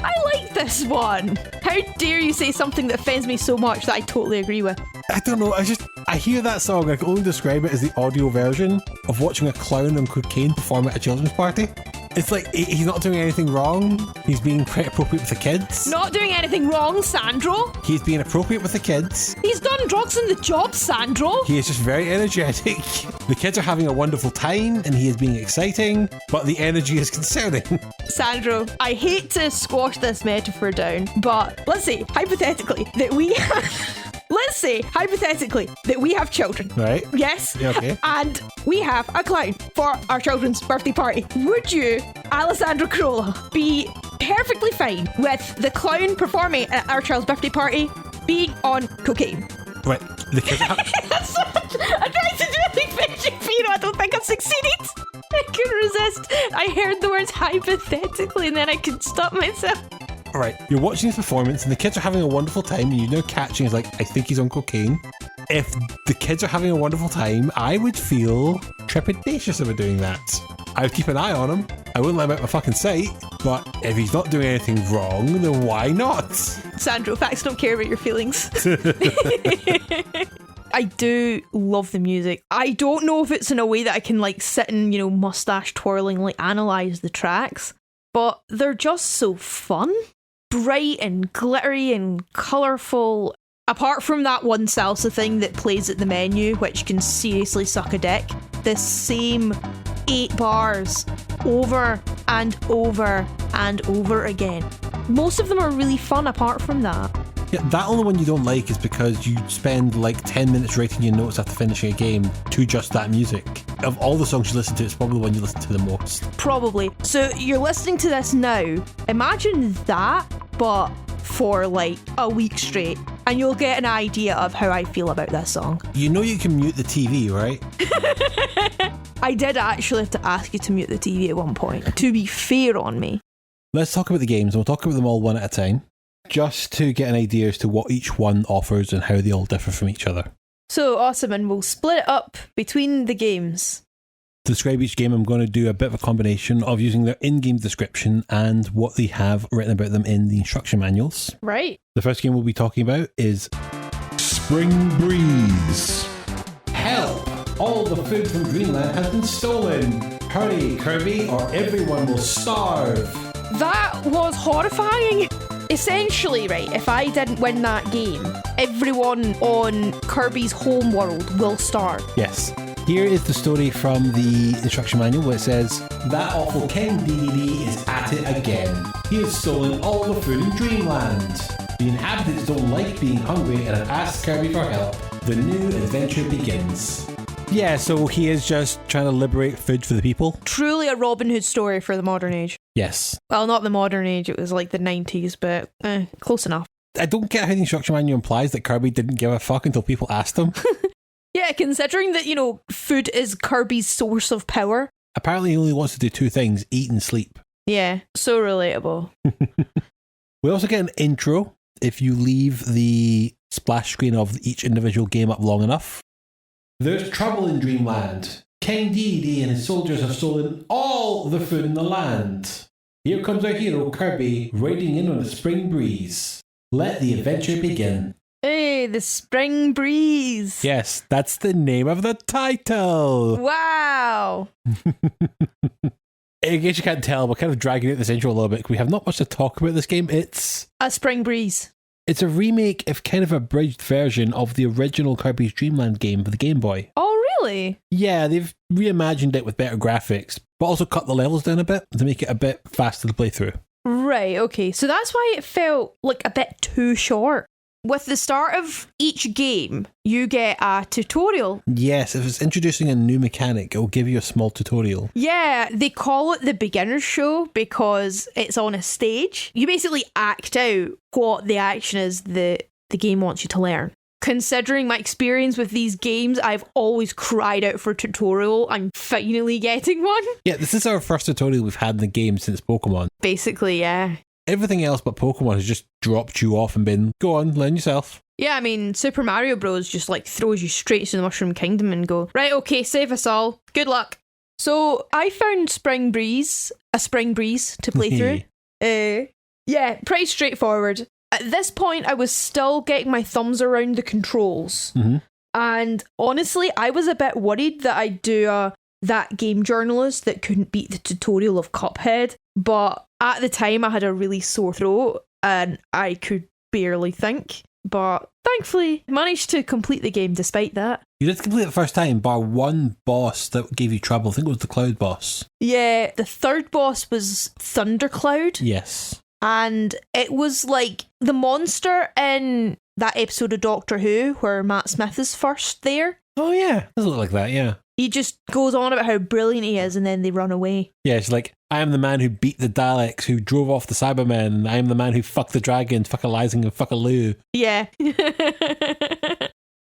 I like this one. How dare you say something that offends me so much that I totally agree with? I don't know, I hear that song, I can only describe it as the audio version of watching a clown on cocaine perform at a children's party. It's like, he's not doing anything wrong. He's being quite appropriate with the kids. Not doing anything wrong, Sandro. He's being appropriate with the kids. He's done drugs in the job, Sandro. He is just very energetic. The kids are having a wonderful time, and he is being exciting, but the energy is concerning. Sandro, I hate to squash this metaphor down, but let's say, hypothetically, that we have children. Right. Yes. Yeah, okay. And we have a clown for our children's birthday party. Would you, Alessandro Carolla, be perfectly fine with the clown performing at our child's birthday party being on cocaine? Right. The kids are I tried to do a thing fishing Pino. I don't think I've succeeded. I couldn't resist. I heard the words hypothetically and then I could stop myself. Right, you're watching his performance and the kids are having a wonderful time and you're now catching is like, I think he's on cocaine. if the kids are having a wonderful time, I would feel trepidatious about doing that. I would keep an eye on him. I wouldn't let him out my fucking sight. But if he's not doing anything wrong, then why not? Sandro, facts don't care about your feelings. I do love the music. I don't know if it's in a way that I can like sit and, mustache twirling, like analyse the tracks, but they're just so fun. Bright and glittery and colourful. Apart from that one salsa thing that plays at the menu, which can seriously suck a dick, the same 8 bars over and over and over again. Most of them are really fun apart from that. Yeah, that only one you don't like is because you spend like 10 minutes writing your notes after finishing a game to just that music. Of all the songs you listen to, it's probably the one you listen to the most. Probably. So you're listening to this now. Imagine that, but for like a week straight, and you'll get an idea of how I feel about this song. You know you can mute the TV, right? I did actually have to ask you to mute the TV at one point, to be fair on me. Let's talk about the games, and we'll talk about them all one at a time, just to get an idea as to what each one offers and how they all differ from each other. So awesome, and we'll split it up between the games. To describe each game, I'm going to do a bit of a combination of using their in-game description and what they have written about them in the instruction manuals. Right. The first game we'll be talking about is Spring Breeze. Help! All the food from Dreamland has been stolen. Hurry, Kirby, or everyone will starve. That was horrifying. Essentially, right, if I didn't win that game, everyone on Kirby's home world will starve. Yes. Here is the story from the instruction manual where it says, that awful King DDD is at it again. He has stolen all the food in Dreamland. The inhabitants don't like being hungry and have asked Kirby for help. The new adventure begins. Yeah, so he is just trying to liberate food for the people. Truly a Robin Hood story for the modern age. Yes. Well, not the modern age, it was like the 90s, but close enough. I don't get how the instruction manual implies that Kirby didn't give a fuck until people asked him. Yeah, considering that, food is Kirby's source of power. Apparently he only wants to do 2 things, eat and sleep. Yeah, so relatable. We also get an intro if you leave the splash screen of each individual game up long enough. There's trouble in Dreamland. King Dedede and his soldiers have stolen all the food in the land. Here comes our hero Kirby riding in on a spring breeze. Let the adventure begin. Hey, the Spring Breeze. Yes, that's the name of the title. Wow. In case you can't tell, we're kind of dragging out this intro a little bit. We have not much to talk about this game. It's a Spring Breeze. It's a remake of kind of a abridged version of the original Kirby's Dream Land game for the Game Boy. Oh, really? Yeah, they've reimagined it with better graphics, but also cut the levels down a bit to make it a bit faster to play through. Right, okay. So that's why it felt like a bit too short. With the start of each game, you get a tutorial. Yes, if it's introducing a new mechanic, it will give you a small tutorial. Yeah, they call it the beginner's show because it's on a stage. You basically act out what the action is that the game wants you to learn. Considering my experience with these games, I've always cried out for a tutorial. I'm finally getting one. Yeah, this is our first tutorial we've had in the game since Pokemon. Basically, yeah. Everything else but Pokemon has just dropped you off and been, go on, learn yourself. Yeah, I mean, Super Mario Bros. Just like throws you straight to the Mushroom Kingdom and go, right, okay, save us all. Good luck. So I found a Spring Breeze to play through. Yeah, pretty straightforward. At this point, I was still getting my thumbs around the controls. Mm-hmm. And honestly, I was a bit worried that I'd do that game journalist that couldn't beat the tutorial of Cuphead. But at the time, I had a really sore throat and I could barely think. But thankfully, managed to complete the game despite that. You did complete it the first time, bar one boss that gave you trouble. I think it was the Cloud boss. Yeah, the third boss was Thundercloud. Yes. And it was like the monster in that episode of Doctor Who where Matt Smith is first there. Oh yeah, does look like that, yeah. He just goes on about how brilliant he is and then they run away. Yeah, it's like, I am the man who beat the Daleks, who drove off the Cybermen, and I am the man who fucked the dragons, fuck-a-lizing and fuck-a-loo. Yeah.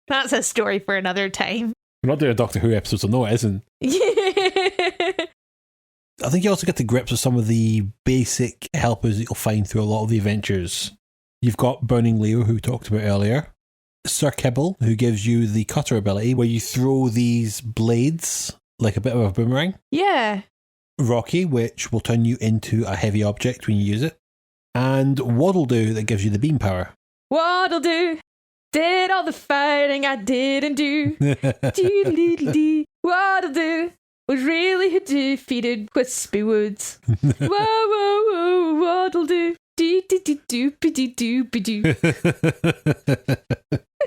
That's a story for another time. We're not doing a Doctor Who episode, so no, it isn't. I think you also get to grips with some of the basic helpers that you'll find through a lot of the adventures. You've got Burning Leo, who we talked about earlier. Sir Kibble, who gives you the cutter ability, where you throw these blades like a bit of a boomerang. Yeah. Rocky, which will turn you into a heavy object when you use it. And Waddle-Doo, that gives you the beam power. Waddle-Doo, did all the fighting I didn't do. Dee-dee-dee-dee. Waddle-Doo was really defeated Wispy Woods. Whoa, whoa, whoa, Waddle-Doo. Dee-dee-dee-doo-be-dee-doo-be-doo.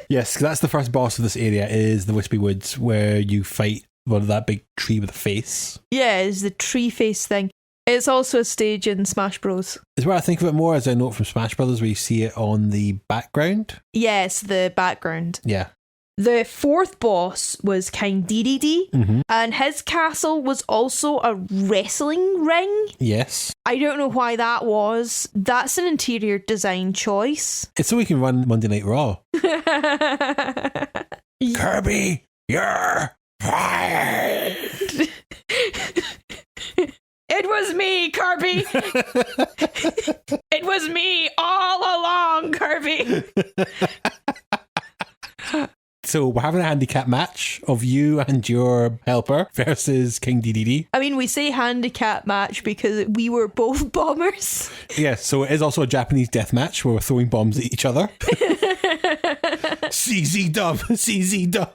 Yes, that's the first boss of this area, is the Wispy Woods, where you fight one of that big tree with a face. Yeah, it's the tree face thing. It's also a stage in Smash Bros. Is where I think of it more as a note from Smash Brothers, where you see it on the background. Yes, the background. Yeah. The fourth boss was King Dedede, and his castle was also a wrestling ring. Yes. I don't know why that was. That's an interior design choice. It's so we can run Monday Night Raw. Kirby, you're fired! It was me, Kirby! It was me all along, Kirby! So we're having a handicap match of you and your helper versus King Dedede. I mean, we say handicap match because we were both bombers. Yes, so it is also a Japanese death match where we're throwing bombs at each other. CZ dub, CZ dub.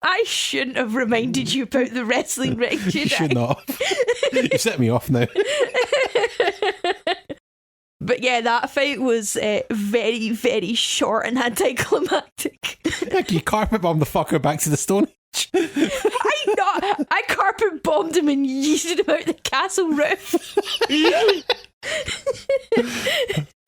I shouldn't have reminded you about the wrestling ring, You should not. You set me off now. But yeah, that fight was very, very short and anticlimactic. Like you carpet bomb the fucker back to the Stone Age. I carpet bombed him and yeeted him out the castle roof.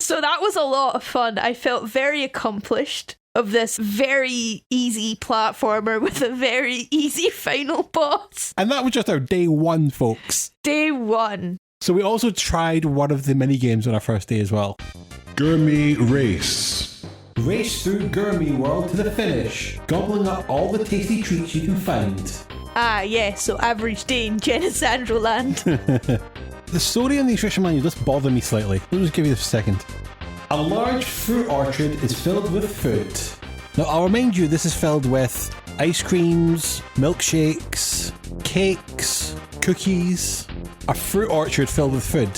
So that was a lot of fun. I felt very accomplished of this very easy platformer with a very easy final boss. And that was just our day one, folks. Day one. So we also tried one of the mini games on our first day as well. Gourmet Race. Race through Gourmet World to the finish, gobbling up all the tasty treats you can find. Ah, yeah, so average day in Genisandro land. The story in the instruction manual does bother me slightly. Let me just give you this a second. A large fruit orchard is filled with food. Now, I'll remind you, this is filled with ice creams, milkshakes, cakes, cookies. A fruit orchard filled with food.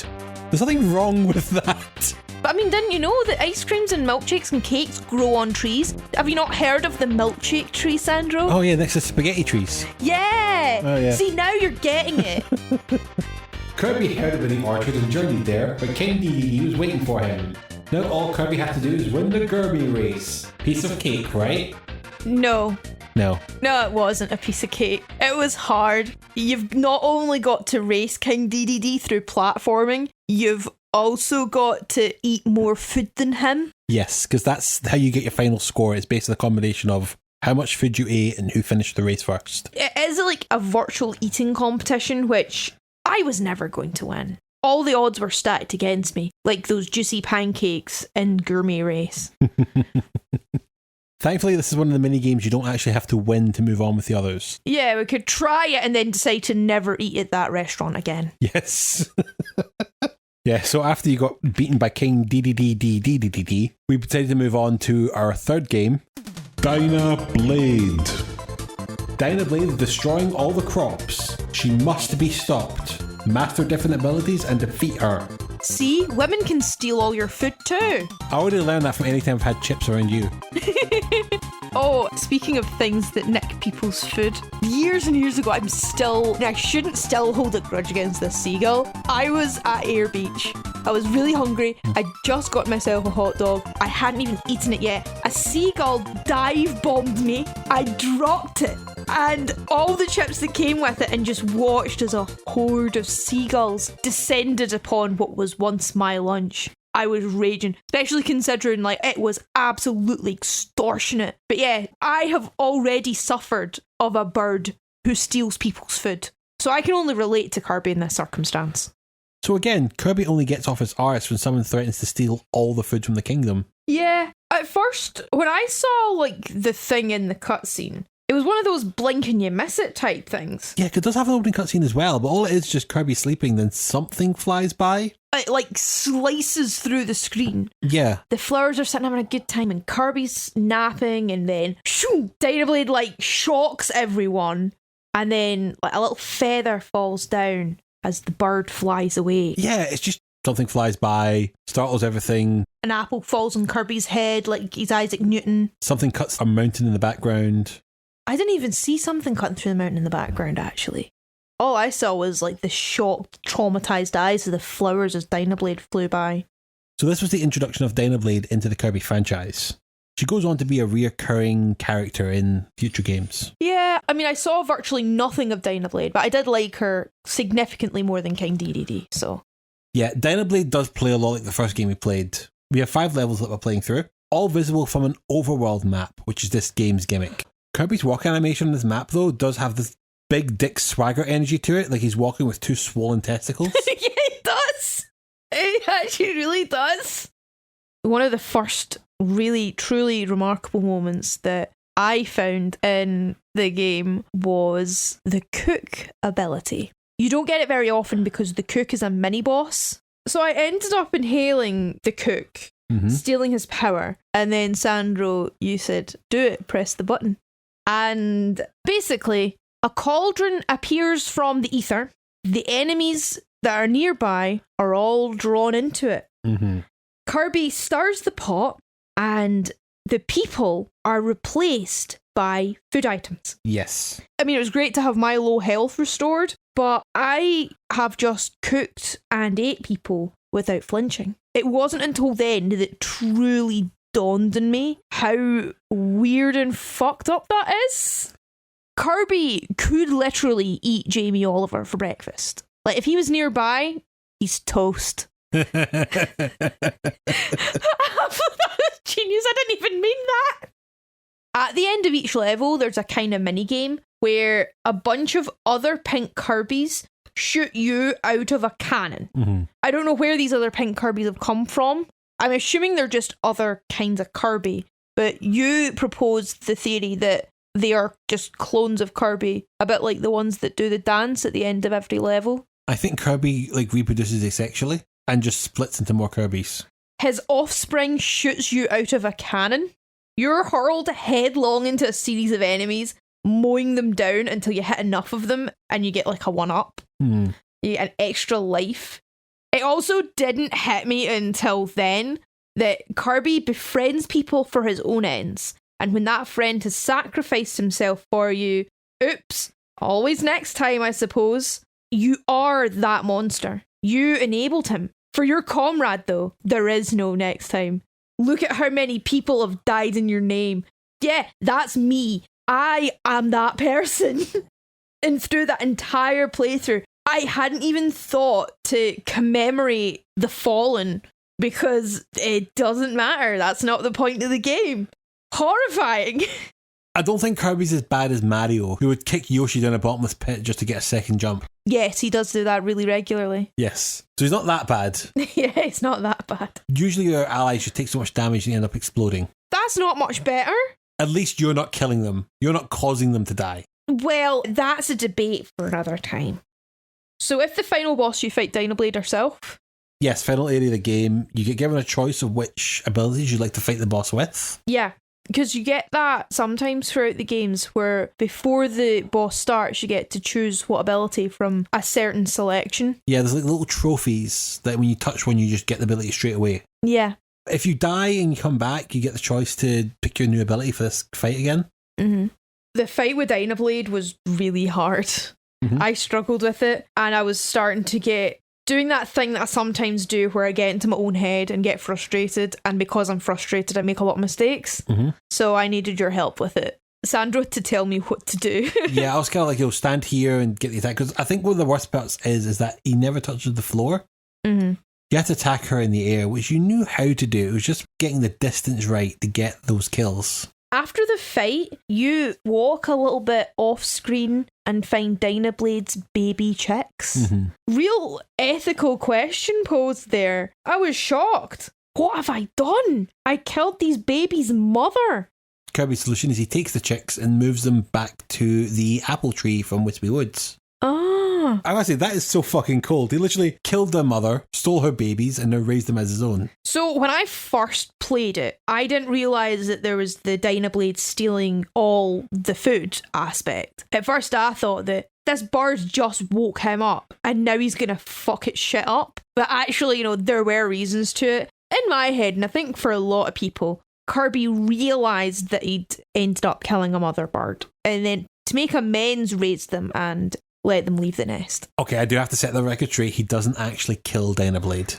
There's nothing wrong with that. But I mean, didn't you know that ice creams and milkshakes and cakes grow on trees? Have you not heard of the milkshake tree, Sandro? Oh yeah, next to spaghetti trees. Yeah! Oh, yeah. See, now you're getting it. Kirby heard about the orchard and journeyed there, but King Dedede was waiting for him. Now all Kirby had to do is win the Gourmet Race. Piece of cake, right? No. No. No, it wasn't a piece of cake. It was hard. You've not only got to race King Dedede through platforming, you've also got to eat more food than him. Yes, because that's how you get your final score. It's basically a combination of how much food you ate and who finished the race first. It is like a virtual eating competition, which I was never going to win. All the odds were stacked against me, like those juicy pancakes in Gourmet Race. Thankfully, this is one of the mini games you don't actually have to win to move on with the others. Yeah, we could try it and then decide to never eat at that restaurant again. Yes. Yeah, so after you got beaten by King Dedede, we decided to move on to our third game. Dyna Blade. Dyna Blade is destroying all the crops. She must be stopped. Master different abilities and defeat her. See, women can steal all your food too. I already learned that from any time I've had chips around you. Oh, speaking of things that nick people's food, years and years ago, I shouldn't still hold a grudge against this seagull. I was at Air Beach. I was really hungry. I just got myself a hot dog. I hadn't even eaten it yet. A seagull dive bombed me. I dropped it. And all the chips that came with it, and just watched as a horde of seagulls descended upon what was once my lunch. I was raging, especially considering it was absolutely extortionate. But yeah, I have already suffered of a bird who steals people's food. So I can only relate to Kirby in this circumstance. So again, Kirby only gets off his arse when someone threatens to steal all the food from the kingdom. Yeah. At first, when I saw the thing in the cutscene, It was one of those blink and you miss it type things. Yeah, 'cause it does have an opening cutscene as well, but all it is just Kirby sleeping, then something flies by. It like slices through the screen. Yeah. The flowers are sitting having a good time and Kirby's napping, and then shoo, Dyna Blade like shocks everyone, and then like a little feather falls down as the bird flies away. Yeah, it's just something flies by, startles everything. An apple falls on Kirby's head like he's Isaac Newton. Something cuts a mountain in the background. I didn't even see something cutting through the mountain in the background, actually. All I saw was like the shocked, traumatized eyes of the flowers as Dyna Blade flew by. So this was the introduction of Dyna Blade into the Kirby franchise. She goes on to be a reoccurring character in future games. Yeah, I mean, I saw virtually nothing of Dyna Blade, but I did like her significantly more than King DDD, so... Yeah, Dyna Blade does play a lot like the first game we played. We have 5 levels that we're playing through, all visible from an overworld map, which is this game's gimmick. Kirby's walk animation on this map, though, does have this big dick swagger energy to it, like he's walking with 2 swollen testicles. Yeah, it does! It actually really does. One of the first really, truly remarkable moments that I found in the game was the cook ability. You don't get it very often because the cook is a mini-boss. So I ended up inhaling the cook, stealing his power, and then Sandro, you said, do it, press the button. And basically, a cauldron appears from the ether. The enemies that are nearby are all drawn into it. Kirby stirs the pot, and the people are replaced by food items. Yes. I mean, it was great to have my low health restored, but I have just cooked and ate people without flinching. It wasn't until then that it truly dawned on me how weird and fucked up that is. Kirby could literally eat Jamie Oliver for breakfast. Like, if he was nearby, he's toast. That was genius. I didn't even mean that. At the end of each level, there's a kind of mini game where a bunch of other pink Kirbys shoot you out of a cannon. I don't know where these other pink Kirbys have come from. I'm assuming they're just other kinds of Kirby, but you proposed the theory that they are just clones of Kirby, a bit like the ones that do the dance at the end of every level. I think Kirby reproduces asexually and just splits into more Kirbys. His offspring shoots you out of a cannon. You're hurled headlong into a series of enemies, mowing them down until you hit enough of them and you get like a 1-up. You get an extra life. It also didn't hit me until then that Kirby befriends people for his own ends. And when that friend has sacrificed himself for you, oops, always next time, I suppose, you are that monster. You enabled him. For your comrade, though, there is no next time. Look at how many people have died in your name. Yeah, that's me. I am that person. And through that entire playthrough, I hadn't even thought to commemorate the fallen because it doesn't matter. That's not the point of the game. Horrifying. I don't think Kirby's as bad as Mario, who would kick Yoshi down a bottomless pit just to get a second jump. Yes, he does do that really regularly. Yes. So he's not that bad. Yeah, it's not that bad. Usually your allies should take so much damage and end up exploding. That's not much better. At least you're not killing them. You're not causing them to die. Well, that's a debate for another time. So if the final boss you fight Dyna Blade herself? Yes, final area of the game, you get given a choice of which abilities you'd like to fight the boss with. Yeah, because you get that sometimes throughout the games where before the boss starts, you get to choose what ability from a certain selection. Yeah, there's like little trophies that when you touch one, you just get the ability straight away. Yeah. If you die and you come back, you get the choice to pick your new ability for this fight again. The fight with Dyna Blade was really hard. I struggled with it, and I was starting to get doing that thing that I sometimes do where I get into my own head and get frustrated, and because I'm frustrated I make a lot of mistakes. So I needed your help with it, Sandro, to tell me what to do. Yeah, I was kind of like, stand here and get the attack, because I think one of the worst parts is that he never touches the floor. You have to attack her in the air, which you knew how to do. It was just getting the distance right to get those kills. After the fight, you walk a little bit off screen and find Dyna Blade's baby chicks. Real ethical question posed there. I was shocked. What have I done? I killed these babies' mother. Kirby's solution is he takes the chicks and moves them back to the apple tree from Wispy Woods. Oh. I gotta say, that is so fucking cold. He literally killed their mother, stole her babies, and now raised them as his own. So when I first played it, I didn't realise that there was the Dyna Blade stealing all the food aspect. At first I thought that this bird just woke him up and now he's gonna fuck its shit up. But actually, there were reasons to it. In my head, and I think for a lot of people, Kirby realised that he'd ended up killing a mother bird. And then to make amends, raised them and let them leave the nest. Okay, I do have to set the record straight. He doesn't actually kill Dyna Blade.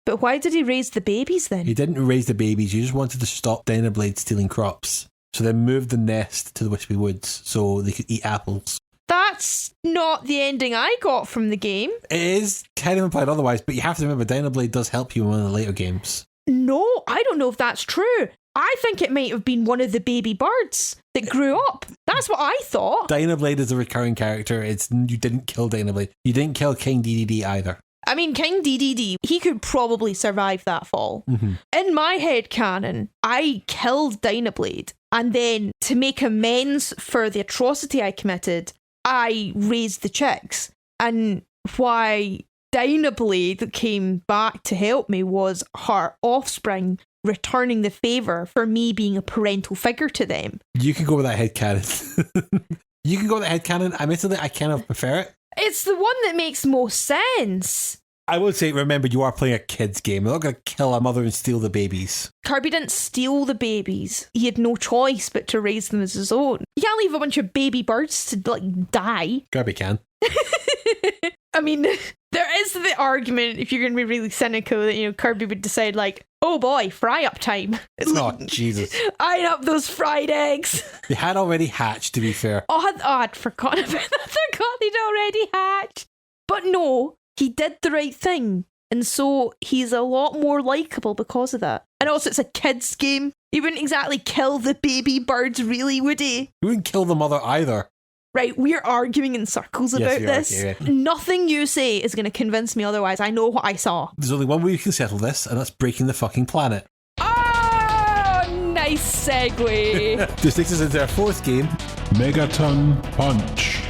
But why did he raise the babies then? He didn't raise the babies. He just wanted to stop Dyna Blade stealing crops. So they moved the nest to the Wispy Woods so they could eat apples. That's not the ending I got from the game. It is kind of implied otherwise, but you have to remember Dyna Blade does help you in one of the later games. No, I don't know if that's true. I think it might have been one of the baby birds that grew up. That's what I thought. Dyna Blade is a recurring character. You didn't kill Dyna Blade. You didn't kill King DDD either. I mean, King DDD, he could probably survive that fall. Mm-hmm. In my head canon, I killed Dyna Blade, and then to make amends for the atrocity I committed, I raised the chicks. And why Dyna Blade came back to help me was her offspring returning the favour for me being a parental figure to them. You can go with that headcanon. You can go with that headcanon. Admittedly, I kind of prefer it. It's the one that makes most sense. I would say, remember, you are playing a kid's game. They're not going to kill a mother and steal the babies. Kirby didn't steal the babies. He had no choice but to raise them as his own. You can't leave a bunch of baby birds to, die. Kirby can. I mean, there is the argument, if you're going to be really cynical, that, Kirby would decide, oh boy, fry-up time. Oh, Jesus. Iron up those fried eggs. They had already hatched, to be fair. I'd forgotten about that. I forgot they'd already hatched. But no, he did the right thing. And so he's a lot more likeable because of that. And also, it's a kid's game. He wouldn't exactly kill the baby birds, really, would he? He wouldn't kill the mother either. Right, we're arguing in circles about this. Okay, yeah. Nothing you say is going to convince me otherwise. I know what I saw. There's only one way you can settle this, and that's breaking the fucking planet. Oh, nice segue. This takes us into our fourth game, Megaton Punch.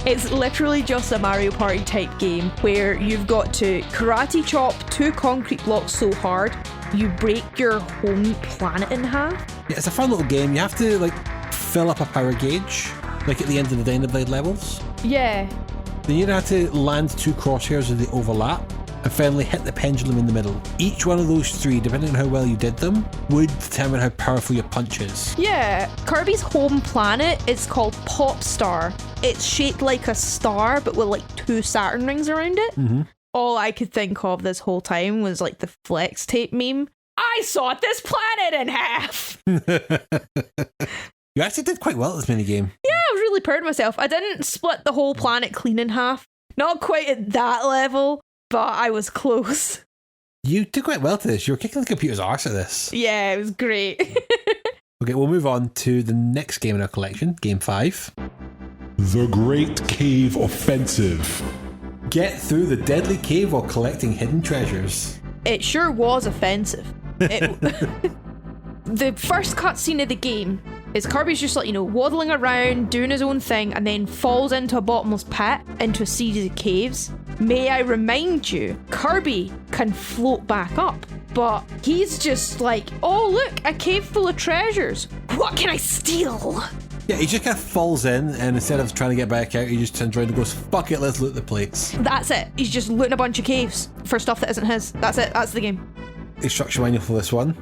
It's literally just a Mario Party type game where you've got to karate chop 2 concrete blocks so hard you break your home planet in half. Yeah, it's a fun little game. You have to fill up a power gauge, at the end of the Dyna Blade levels. Yeah. Then you have to land 2 crosshairs as they overlap, and finally hit the pendulum in the middle. Each one of those 3, depending on how well you did them, would determine how powerful your punch is. Yeah, Kirby's home planet is called Popstar. It's shaped like a star, but with 2 Saturn rings around it. Mm-hmm. All I could think of this whole time was the flex tape meme. I sawed this planet in half! You actually did quite well at this minigame. Yeah, I was really proud of myself. I didn't split the whole planet clean in half. Not quite at that level, but I was close. You did quite well to this. You were kicking the computer's arse at this. Yeah, it was great. Okay, we'll move on to the next game in our collection, Game 5. The Great Cave Offensive. Get through the deadly cave while collecting hidden treasures. It sure was offensive. The first cutscene of the game is Kirby's just waddling around, doing his own thing, and then falls into a bottomless pit, into a series of caves. May I remind you, Kirby can float back up, but he's just oh look, a cave full of treasures. What can I steal? Yeah, he just kind of falls in, and instead of trying to get back out, he just turns around and goes, fuck it, let's loot the place. That's it. He's just looting a bunch of caves for stuff that isn't his. That's it. That's the game. Instruction manual for this one.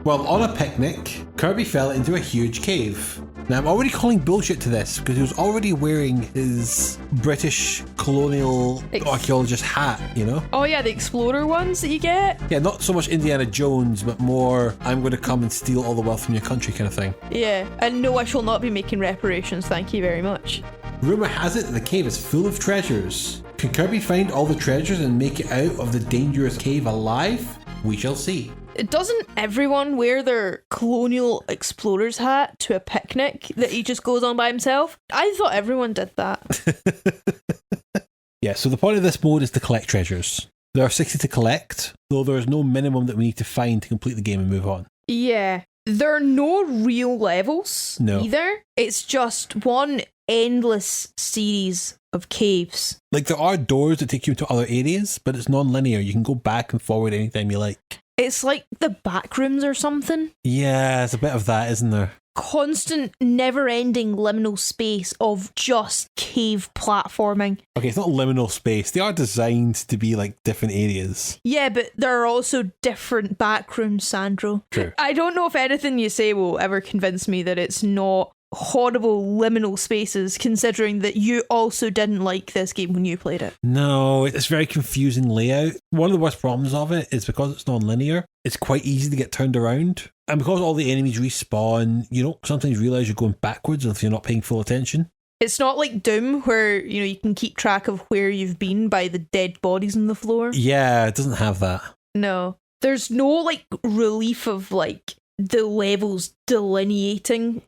While on a picnic, Kirby fell into a huge cave. Now, I'm already calling bullshit to this because he was already wearing his British colonial archaeologist hat, Oh yeah, the explorer ones that you get? Yeah, not so much Indiana Jones, but more, I'm going to come and steal all the wealth from your country kind of thing. Yeah, and no, I shall not be making reparations, thank you very much. Rumour has it that the cave is full of treasures. Can Kirby find all the treasures and make it out of the dangerous cave alive? We shall see. Doesn't everyone wear their colonial explorer's hat to a picnic that he just goes on by himself? I thought everyone did that. Yeah, so the point of this mode is to collect treasures. There are 60 to collect, though there is no minimum that we need to find to complete the game and move on. Yeah, There are no real levels either. It's just one endless series of caves. Like, there are doors that take you into other areas, but it's non-linear. You can go back and forward anytime you like. It's like the back rooms or something. Yeah, there's a bit of that, isn't there? Constant, never-ending liminal space of just cave platforming. Okay, it's not liminal space. They are designed to be like different areas. Yeah, but there are also different back rooms, Sandro. True. I don't know if anything you say will ever convince me that it's not horrible liminal spaces, considering that you also didn't like this game when you played it. No, it's very confusing layout. One of the worst problems of it is because it's non-linear, it's quite easy to get turned around. And because all the enemies respawn, you don't sometimes realise you're going backwards if you're not paying full attention. It's not like Doom where, you can keep track of where you've been by the dead bodies on the floor. Yeah, it doesn't have that. No. There's no, relief of, the levels delineating,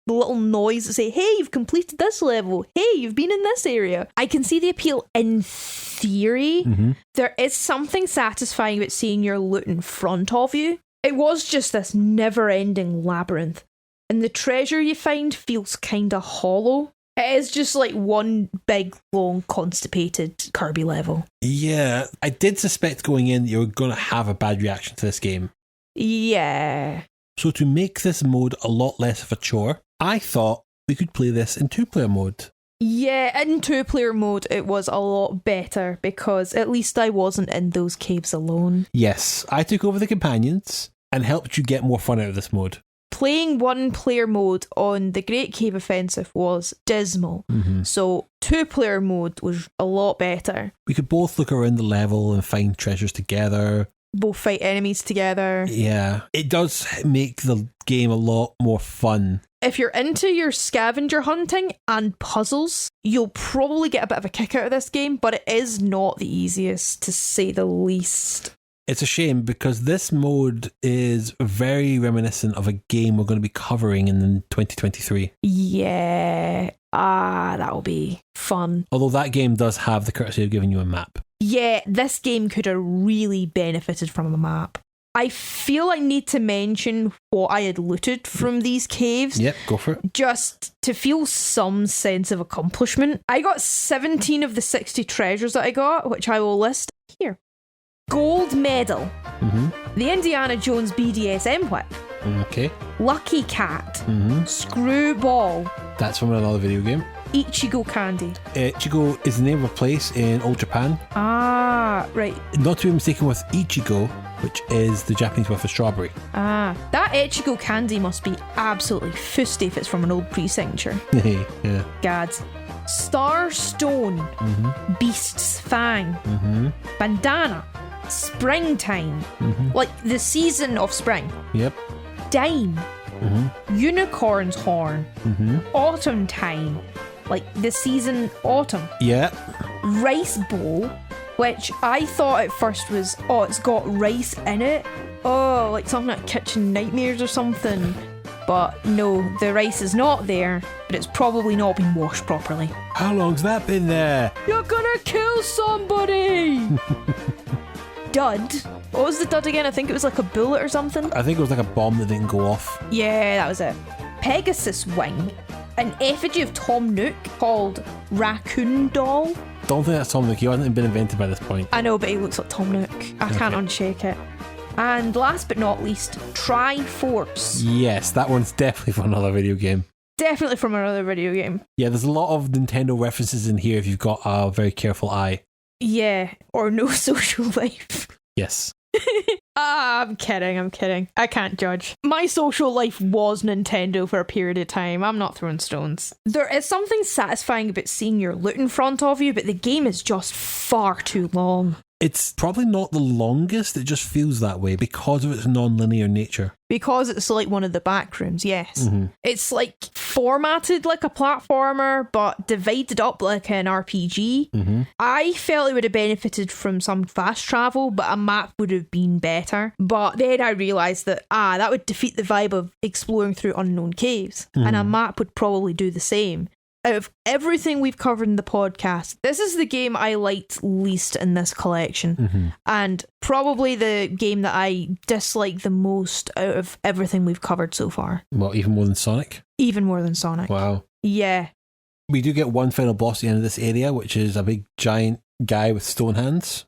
little noise that say, hey, you've completed this level. Hey, you've been in this area. I can see the appeal in theory. Mm-hmm. There is something satisfying about seeing your loot in front of you. It was just this never-ending labyrinth. And the treasure you find feels kind of hollow. It is just one big, long, constipated Kirby level. Yeah, I did suspect going in that you were going to have a bad reaction to this game. Yeah. So to make this mode a lot less of a chore, I thought we could play this in 2-player mode. Yeah, in 2-player mode it was a lot better because at least I wasn't in those caves alone. Yes, I took over the companions and helped you get more fun out of this mode. Playing 1-player mode on the Great Cave Offensive was dismal, so 2-player mode was a lot better. We could both look around the level and find treasures together. Both fight enemies together. Yeah, it does make the game a lot more fun. If you're into your scavenger hunting and puzzles, you'll probably get a bit of a kick out of this game, but it is not the easiest, to say the least. It's a shame because this mode is very reminiscent of a game we're going to be covering in 2023. Yeah, that'll be fun. Although that game does have the courtesy of giving you a map. Yeah, this game could have really benefited from a map. I feel I need to mention what I had looted from these caves. Yep, go for it. Just to feel some sense of accomplishment. I got 17 of the 60 treasures that I got, which I will list here. Gold medal. The Indiana Jones BDSM whip. Okay. Lucky cat. Screwball. That's from another video game. Ichigo candy. Ichigo is the name of a place in old Japan. Ah, right. Not to be mistaken with Ichigo, which is the Japanese word for strawberry. Ah, that Ichigo candy must be absolutely fusty if it's from an old pre-signature. Yeah. Gad. Star Stone. Beast's Fang. Bandana. Springtime. Like the season of spring. Yep. Dime. Unicorn's horn. Autumn time. Like the season autumn. Yeah. Rice bowl, which I thought at first was, it's got rice in it. Oh, like something like Kitchen Nightmares or something. But no, the rice is not there, but it's probably not been washed properly. How long's that been there? You're gonna kill somebody! Dud. What was the dud again? I think it was like a bullet or something. I think it was like a bomb that didn't go off. Yeah, that was it. Pegasus wing. An effigy of Tom Nook called Raccoon Doll. Don't think that's Tom Nook. He hasn't been invented by this point. I know, but he looks like Tom Nook. I can't unshake it. And last but not least, Triforce. Yes, that one's definitely from another video game. Definitely from another video game. Yeah, there's a lot of Nintendo references in here if you've got a very careful eye. Yeah, or no social life. Yes. I'm kidding. I can't judge. My social life was Nintendo for a period of time. I'm not throwing stones. There is something satisfying about seeing your loot in front of you, but the game is just far too long. It's probably not the longest, it just feels that way because of its non-linear nature. Because it's like one of the back rooms, yes. It's like formatted like a platformer, but divided up like an RPG. I felt it would have benefited from some fast travel, but a map would have been better. But then I realised that, that would defeat the vibe of exploring through unknown caves, and a map would probably do the same. out of everything we've covered in the podcast, this is the game I liked least in this collection. And probably the game that I dislike the most out of everything we've covered so far. Well, even more than Sonic? Even more than Sonic. Wow. Yeah. We do get one final boss at the end of this area, which is a big giant guy with stone hands.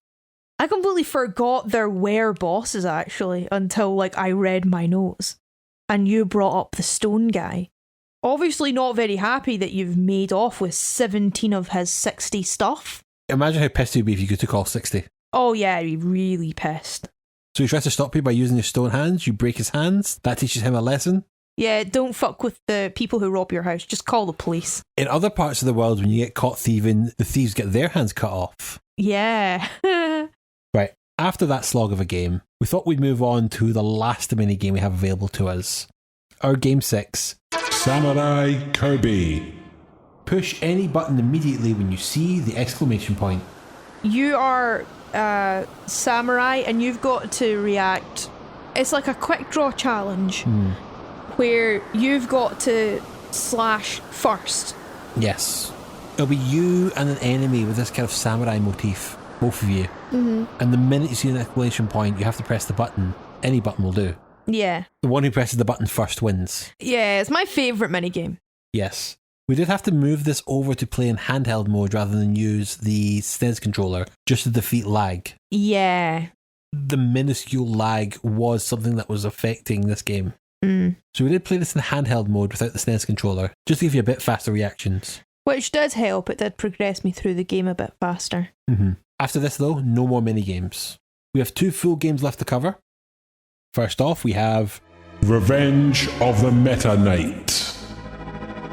I completely forgot there were bosses, actually, until I read my notes. And you brought up the stone guy. Obviously not very happy that you've made off with 17 of his 60 stuff. Imagine how pissed he'd be if you took all 60. Oh yeah, he'd be really pissed. So he tries to stop you by using his stone hands. You break his hands. That teaches him a lesson. Yeah, don't fuck with the people who rob your house. Just call the police. In other parts of the world, when you get caught thieving, the thieves get their hands cut off. Yeah. Right. After that slog of a game, we thought we'd move on to the last mini game we have available to us. Our Game 6. Samurai Kirby. Push any button immediately when you see the exclamation point. You are samurai and you've got to react. It's like a quick draw challenge where you've got to slash first. Yes. It'll be you and an enemy with this kind of samurai motif, both of you. And the minute you see an exclamation point, you have to press the button. Any button will do. Yeah. The one who presses the button first wins. Yeah, it's my favourite minigame. Yes. We did have to move this over to play in handheld mode rather than use the SNES controller just to defeat lag. Yeah. The minuscule lag was something that was affecting this game. So we did play this in handheld mode without the SNES controller, just to give you a bit faster reactions. Which did help. It did progress me through the game a bit faster. After this though, no more mini-games. We have 2 full games left to cover. First off, we have Revenge of the Meta Knight.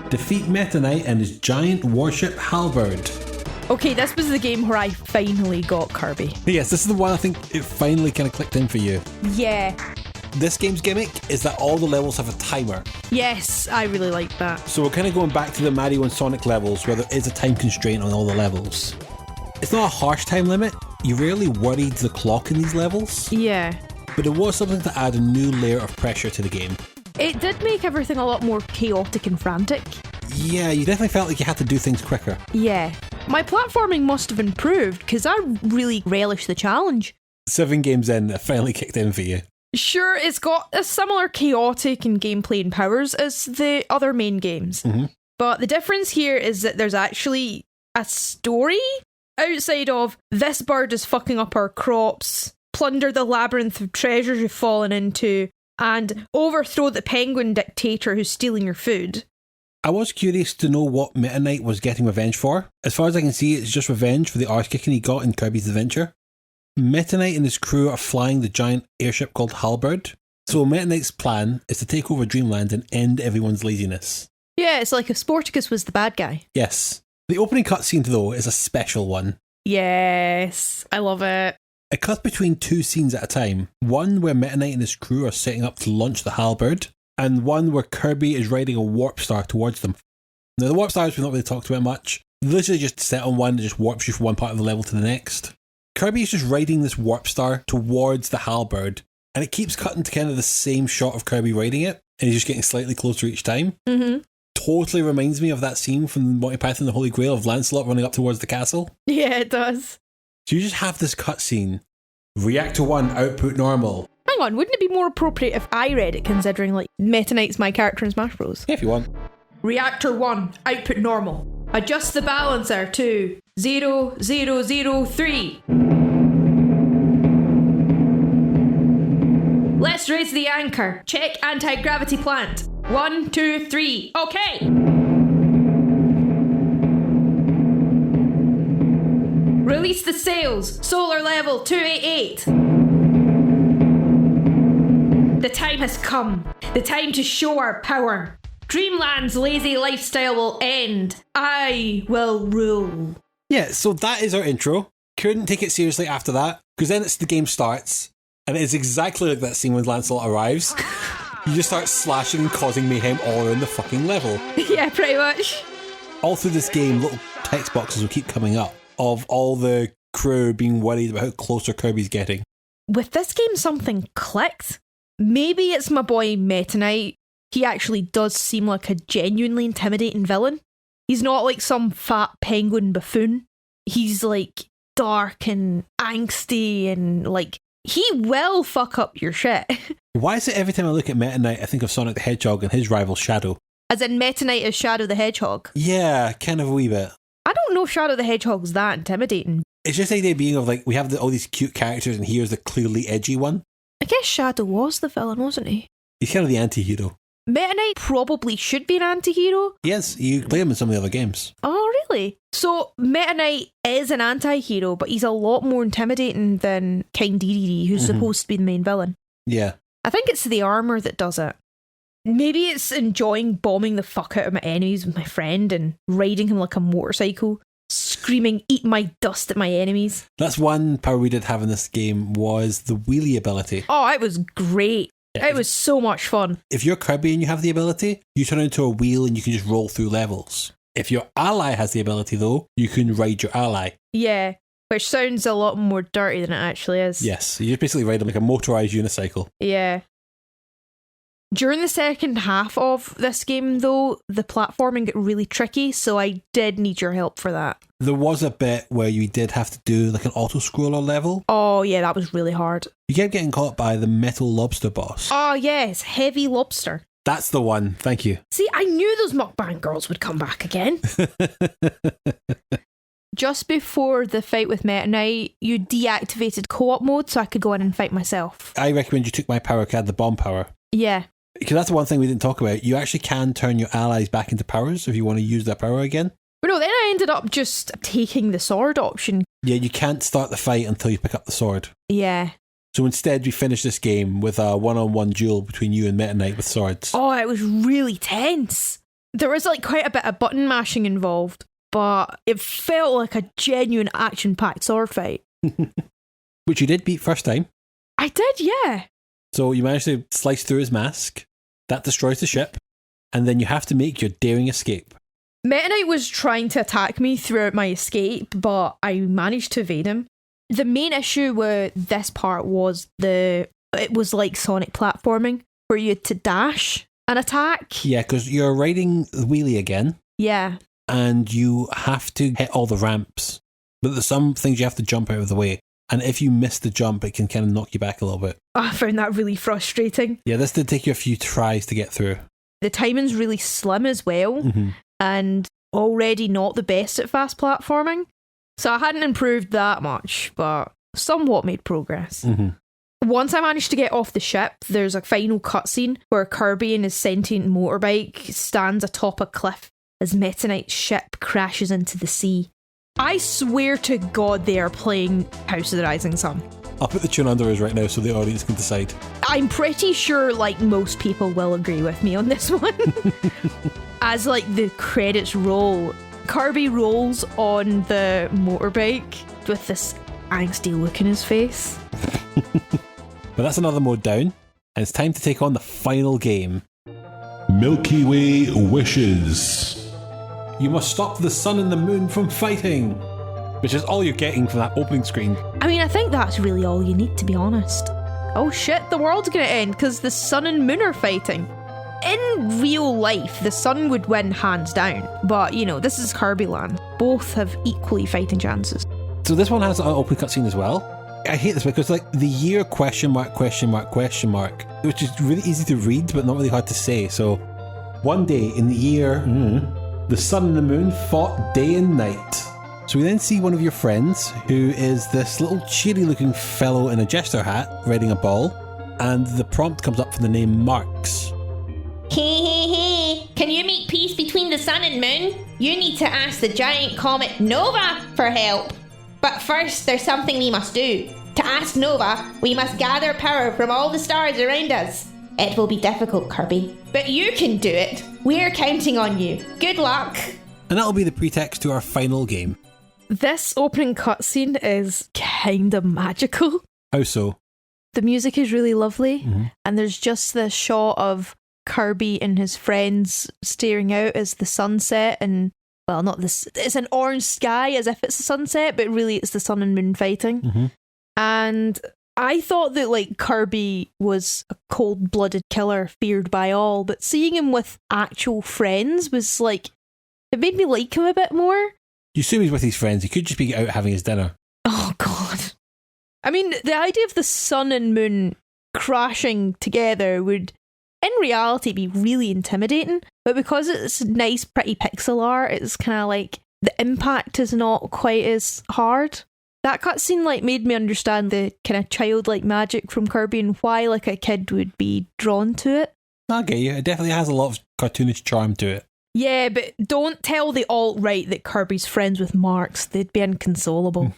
defeat Meta Knight and his giant warship halberd. Okay, this was the game where I finally got Kirby. Yes, this is the one I think it finally kind of clicked in for you. Yeah. This game's gimmick is that all the levels have a timer. Yes, I really like that. So we're kind of going back to the Mario and Sonic levels where there is a time constraint on all the levels. It's not a harsh time limit. You rarely worried the clock in these levels. Yeah. But it was something to add a new layer of pressure to the game. It did make everything a lot more chaotic and frantic. Yeah, you definitely felt like you had to do things quicker. Yeah. My platforming must have improved because I really relish the challenge. 7 games in, it finally kicked in for you. Sure, it's got a similar chaotic and gameplay and powers as the other main games. But the difference here is that there's actually a story outside of this bird is fucking up our crops, plunder the labyrinth of treasures you've fallen into, and overthrow the penguin dictator who's stealing your food. I was curious to know what Meta Knight was getting revenge for. As far as I can see, it's just revenge for the arse kicking he got in Kirby's Adventure. Meta Knight and his crew are flying the giant airship called Halberd. So Meta Knight's plan is to take over Dreamland and end everyone's laziness. Yeah, it's like if Sporticus was the bad guy. Yes. The opening cutscene, though, is a special one. Yes, I love it. It cuts between 2 scenes at a time. One where Meta Knight and his crew are setting up to launch the Halberd, and one where Kirby is riding a warp star towards them. Now, the warp stars we've not really talked about much. Literally just set on one and just warps you from one part of the level to the next. Kirby is just riding this warp star towards the Halberd, and it keeps cutting to kind of the same shot of Kirby riding it, and he's just getting slightly closer each time. Totally reminds me of that scene from Monty Python and the Holy Grail of Lancelot running up towards the castle. Yeah, it does. So you just have this cutscene. Reactor 1, output normal. Hang on, wouldn't it be more appropriate if I read it, considering, Meta Knight's my character in Smash Bros? Yeah, if you want. Reactor 1, output normal. Adjust the balancer to 0003. Let's raise the anchor. Check anti-gravity plant. 1, 2, 3. Okay. Release the sails. Solar level 288. The time has come. The time to show our power. Dreamland's lazy lifestyle will end. I will rule. Yeah, so that is our intro. Couldn't take it seriously after that, because then the game starts, and it is exactly like that scene when Lancelot arrives. You just start slashing and causing mayhem all around the fucking level. Yeah, pretty much. All through this game, little text boxes will keep coming up of all the crew being worried about how closer Kirby's getting. With this game, something clicked. Maybe it's my boy Meta Knight. He actually does seem like a genuinely intimidating villain. He's not like some fat penguin buffoon. He's like dark and angsty and like he will fuck up your shit. Why is it every time I look at Meta Knight I think of Sonic the Hedgehog and his rival Shadow? As in Meta Knight is Shadow the Hedgehog? Yeah, kind of a wee bit. I don't know if Shadow the Hedgehog's that intimidating. It's just the idea being of like, we have all these cute characters and here's the clearly edgy one. I guess Shadow was the villain, wasn't he? He's kind of the anti-hero. Meta Knight probably should be an anti-hero. Yes, you play him in some of the other games. Oh, really? So Meta Knight is an anti-hero, but he's a lot more intimidating than King Dedede, who's supposed to be the main villain. Yeah. I think it's the armour that does it. Maybe it's enjoying bombing the fuck out of my enemies with my friend and riding him like a motorcycle, screaming, "Eat my dust" at my enemies. That's one power we did have in this game was the wheelie ability. Oh, it was great. Yeah, it was so much fun. If you're Kirby and you have the ability, you turn into a wheel and you can just roll through levels. If your ally has the ability, though, you can ride your ally. Yeah, which sounds a lot more dirty than it actually is. Yes, you just basically ride them like a motorised unicycle. Yeah. During the second half of this game, though, the platforming got really tricky, so I did need your help for that. There was a bit where you did have to do like an auto-scroller level. Oh, yeah, that was really hard. You kept getting caught by the metal lobster boss. Oh, yes, Heavy Lobster. That's the one, thank you. See, I knew those mukbang girls would come back again. Just before the fight with Meta Knight, you deactivated co-op mode so I could go in and fight myself. I recommend you took my power card, the bomb power. Yeah. Because that's the one thing we didn't talk about. You actually can turn your allies back into powers if you want to use their power again. But no, then I ended up just taking the sword option. Yeah, you can't start the fight until you pick up the sword. Yeah. So instead, we finished this game with a one-on-one duel between you and Meta Knight with swords. Oh, it was really tense. There was like quite a bit of button mashing involved, but it felt like a genuine action-packed sword fight. Which you did beat first time. I did, yeah. So you managed to slice through his mask. That destroys the ship. And then you have to make your daring escape. Meta Knight was trying to attack me throughout my escape, but I managed to evade him. The main issue with this part was it was like Sonic platforming, where you had to dash and attack. Yeah, because you're riding the wheelie again. Yeah. And you have to hit all the ramps. But there's some things you have to jump out of the way. And if you miss the jump, it can kind of knock you back a little bit. I found that really frustrating. Yeah, this did take you a few tries to get through. The timing's really slim as well, and already not the best at fast platforming. So I hadn't improved that much, but somewhat made progress. Once I managed to get off the ship, there's a final cutscene where Kirby and his sentient motorbike stands atop a cliff as Meta Knight's ship crashes into the sea. I swear to God they are playing House of the Rising Sun. I'll put the tune under us right now so the audience can decide. I'm pretty sure like most people will agree with me on this one. As like the credits roll, Kirby rolls on the motorbike with this angsty look in his face. But that's another mode down, and it's time to take on the final game. Milky Way Wishes. You must stop the sun and the moon from fighting, which is all you're getting from that opening screen. I mean, I think that's really all you need, to be honest. Oh shit, the world's gonna end because the sun and moon are fighting. In real life, the sun would win hands down, but you know, this is Kirby Land. Both have equally fighting chances. So this one has an open cutscene as well. I hate this because like the year question mark, which is really easy to read but not really hard to say. So one day in the year, the sun and the moon fought day and night. So we then see one of your friends, who is this little cheery looking fellow in a jester hat, riding a ball, and the prompt comes up for the name Marks. Hey, can you make peace between the sun and moon? You need to ask the giant comet Nova for help. But first, there's something we must do. To ask Nova, we must gather power from all the stars around us. It will be difficult, Kirby, but you can do it. We're counting on you. Good luck. And that'll be the pretext to our final game. This opening cutscene is kinda magical. How so? The music is really lovely, and there's just this shot of Kirby and his friends staring out as the sunset, and well, not this, it's an orange sky as if it's a sunset, but really it's the sun and moon fighting. And I thought that like Kirby was a cold-blooded killer feared by all, but seeing him with actual friends was like, It made me like him a bit more. You assume he's with his friends. He could just be out having his dinner. Oh, God. I mean, the idea of the sun and moon crashing together would, in reality, be really intimidating. But because it's nice, pretty pixel art, it's kind of like the impact is not quite as hard. That cutscene made me understand the kind of childlike magic from Kirby and why a kid would be drawn to it. I get you. It definitely has a lot of cartoonish charm to it. Yeah, but don't tell the alt-right that Kirby's friends with Marks. They'd be inconsolable.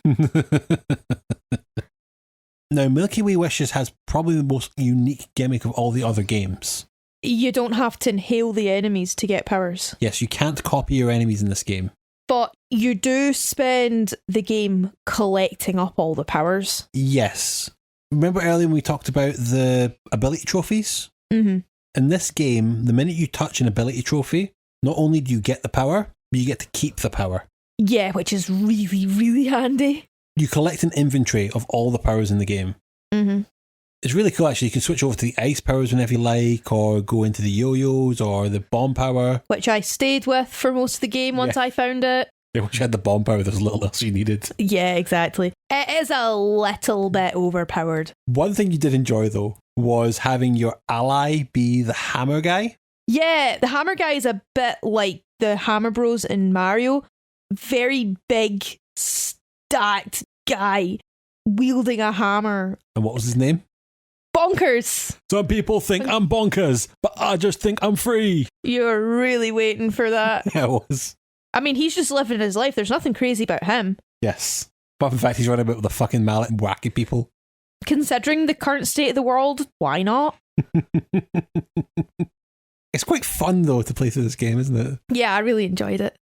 Now, Milky Way Wishes has probably the most unique gimmick of all the other games. You don't have to inhale the enemies to get powers. Yes, you can't copy your enemies in this game. But you do spend the game collecting up all the powers. Yes. Remember earlier when we talked about the ability trophies? Mm-hmm. In this game, the minute you touch an ability trophy, not only do you get the power, but you get to keep the power. Yeah, which is really, really handy. You collect an inventory of all the powers in the game. Mm-hmm. It's really cool, actually. You can switch over to the ice powers whenever you like, or go into the yo-yos, or the bomb power. Which I stayed with for most of the game once I found it. Yeah, once you had the bomb power, there's little else you needed. Yeah, exactly. It is a little bit overpowered. One thing you did enjoy, though, was having your ally be the hammer guy. Yeah, the hammer guy is a bit like the Hammer Bros in Mario. Very big, stacked guy wielding a hammer. And what was his name? Bonkers. Some people think I'm bonkers, but I just think I'm free. You're really waiting for that. Yeah, it was. I mean, he's just living his life. There's nothing crazy about him. Yes. But in fact, he's running about with a fucking mallet and whacking people. Considering the current state of the world, why not? It's quite fun, though, to play through this game, isn't it? Yeah, I really enjoyed it.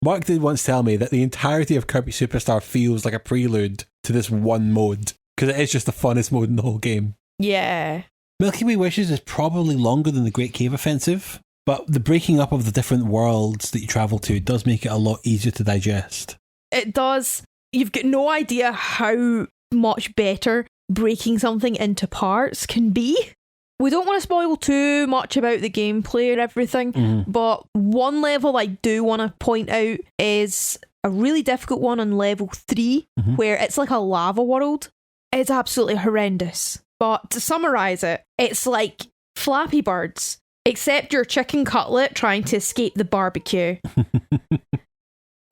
Mark did once tell me that the entirety of Kirby Superstar feels like a prelude to this one mode, because it is just the funnest mode in the whole game. Yeah. Milky Way Wishes is probably longer than the Great Cave Offensive, but the breaking up of the different worlds that you travel to does make it a lot easier to digest. It does. You've got no idea how much better breaking something into parts can be. We don't want to spoil too much about the gameplay and everything, but one level I do want to point out is a really difficult one on level 3, where it's like a lava world. It's absolutely horrendous. But to summarise it, it's like Flappy Birds, except you're a chicken cutlet trying to escape the barbecue.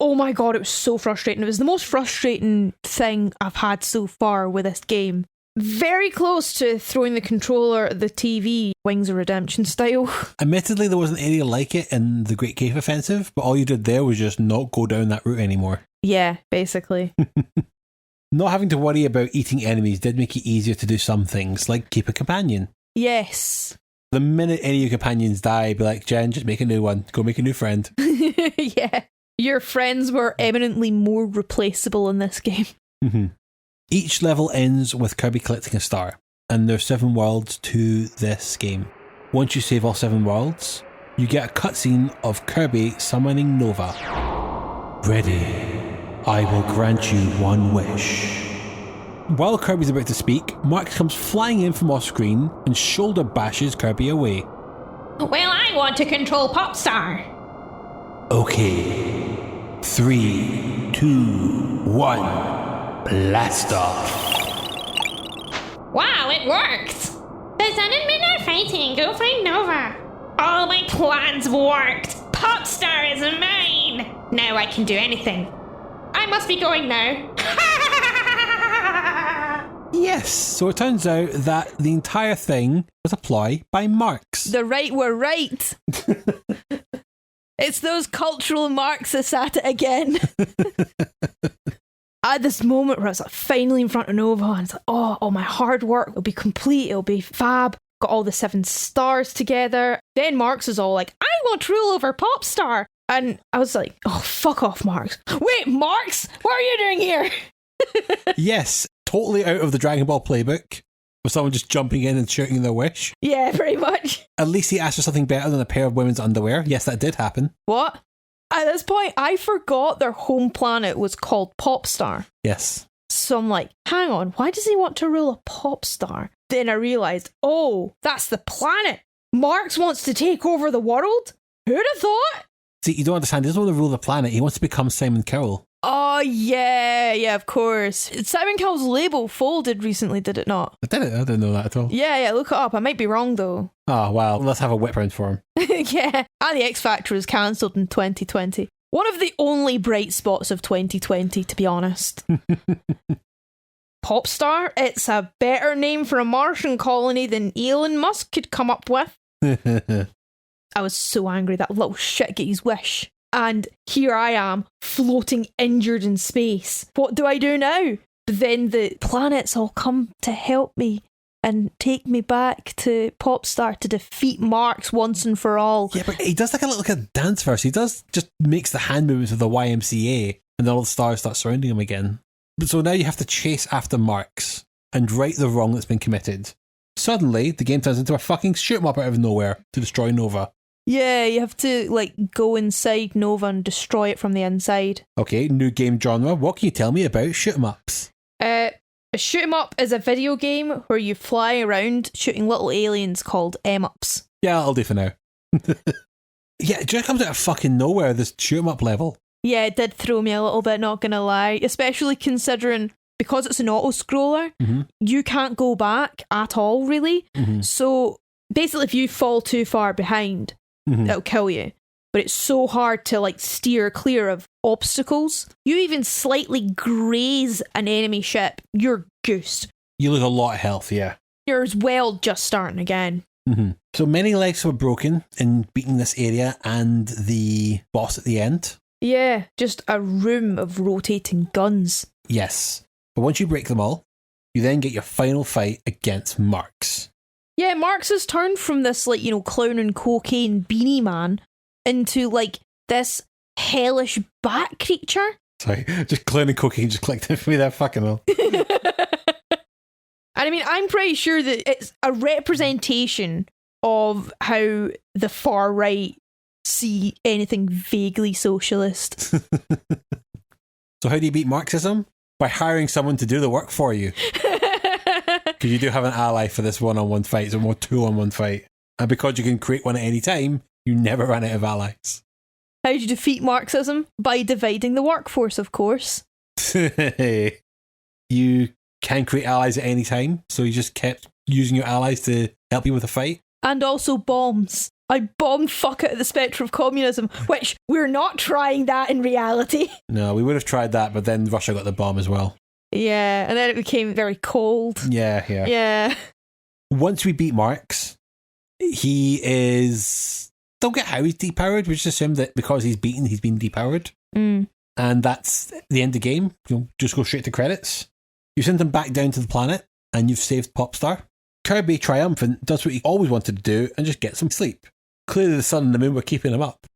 Oh my god, it was so frustrating. It was the most frustrating thing I've had so far with this game. Very close to throwing the controller at the TV, Wings of Redemption style. Admittedly, there wasn't any like it in the Great Cave Offensive, but all you did there was just not go down that route anymore. Yeah, basically. Not having to worry about eating enemies did make it easier to do some things, like keep a companion. Yes. The minute any of your companions die, be like, Jen, just make a new one. Go make a new friend. Yeah. Your friends were eminently more replaceable in this game. Each level ends with Kirby collecting a star, and there's 7 worlds to this game. Once you save all 7 worlds, you get a cutscene of Kirby summoning Nova. Ready, I will grant you one wish. While Kirby's about to speak, Mark comes flying in from off screen and shoulder bashes Kirby away. Well, I want to control Popstar. Okay. 3, 2, 1. Blast off. Wow, it worked! The Sun and Moon are fighting. Go find Nova. All my plans worked. Popstar is mine. Now I can do anything. I must be going now. Yes, so it turns out that the entire thing was a ploy by Marx. The right were right. It's those cultural Marxists at it again. I had this moment where I was like finally in front of Nova and it's like, oh, all my hard work will be complete, it'll be fab. Got all the 7 stars together. Then Marx is all like, I want rule over Popstar. And I was like, oh, fuck off, Marx. Wait, Marx? What are you doing here? Yes, totally out of the Dragon Ball playbook, with someone just jumping in and shouting their wish. Yeah, pretty much. At least he asked for something better than a pair of women's underwear. Yes, that did happen. What? At this point, I forgot their home planet was called Popstar. Yes. So I'm like, hang on, why does he want to rule a Popstar? Then I realised, oh, that's the planet. Marx wants to take over the world? Who'd have thought? See, you don't understand. He doesn't want to rule the planet. He wants to become Simon Cowell. Oh, yeah, of course. Simon Cowell's label folded recently, did it not? I didn't know that at all. Yeah, look it up. I might be wrong, though. Oh, well, let's have a whip round for him. Yeah. And the X Factor was cancelled in 2020. One of the only bright spots of 2020, to be honest. Popstar, it's a better name for a Martian colony than Elon Musk could come up with. I was so angry that little shit get his wish. And here I am, floating injured in space. What do I do now? But then the planets all come to help me and take me back to Popstar to defeat Marx once and for all. Yeah, but he does like a little dance first. He does just makes the hand movements of the YMCA and then all the stars start surrounding him again. So now you have to chase after Marx and right the wrong that's been committed. Suddenly, the game turns into a fucking shoot 'em up out of nowhere to destroy Nova. Yeah, you have to go inside Nova and destroy it from the inside. Okay, new game genre. What can you tell me about shoot 'em ups? A shoot 'em up is a video game where you fly around shooting little aliens called M-ups. Yeah, I'll do for now. Yeah, it just comes out of fucking nowhere, this shoot 'em up level. Yeah, it did throw me a little bit, not gonna lie. Especially considering, because it's an auto-scroller, you can't go back at all, really. So, basically, if you fall too far behind, it'll kill you. But it's so hard to steer clear of obstacles. You even slightly graze an enemy ship, you're goose. You lose a lot of health, yeah. You're as well just starting again. So many legs were broken in beating this area and the boss at the end. Yeah, just a room of rotating guns. Yes. But once you break them all, you then get your final fight against Marx. Yeah, Marx has turned from this, clown and cocaine beanie man into, this hellish bat creature. Sorry, just clown and cocaine just clicked in for me there, fucking hell. And I mean, I'm pretty sure that it's a representation of how the far right see anything vaguely socialist. So how do you beat Marxism? By hiring someone to do the work for you. Because you do have an ally for this one-on-one fight. It's a more two-on-one fight. And because you can create one at any time, you never run out of allies. How do you defeat Marxism? By dividing the workforce, of course. You can create allies at any time, so you just kept using your allies to help you with a fight. And also bombs. I bombed fuck out of the spectre of communism, which we're not trying that in reality. No, we would have tried that, but then Russia got the bomb as well. Yeah, and then it became very cold. Yeah. Once we beat Marx, he is... Don't get how he's depowered. We just assume that because he's beaten, he's been depowered. And that's the end of the game. You'll just go straight to credits. You send him back down to the planet, and you've saved Popstar. Kirby, triumphant, does what he always wanted to do and just get some sleep. Clearly the sun and the moon were keeping him up.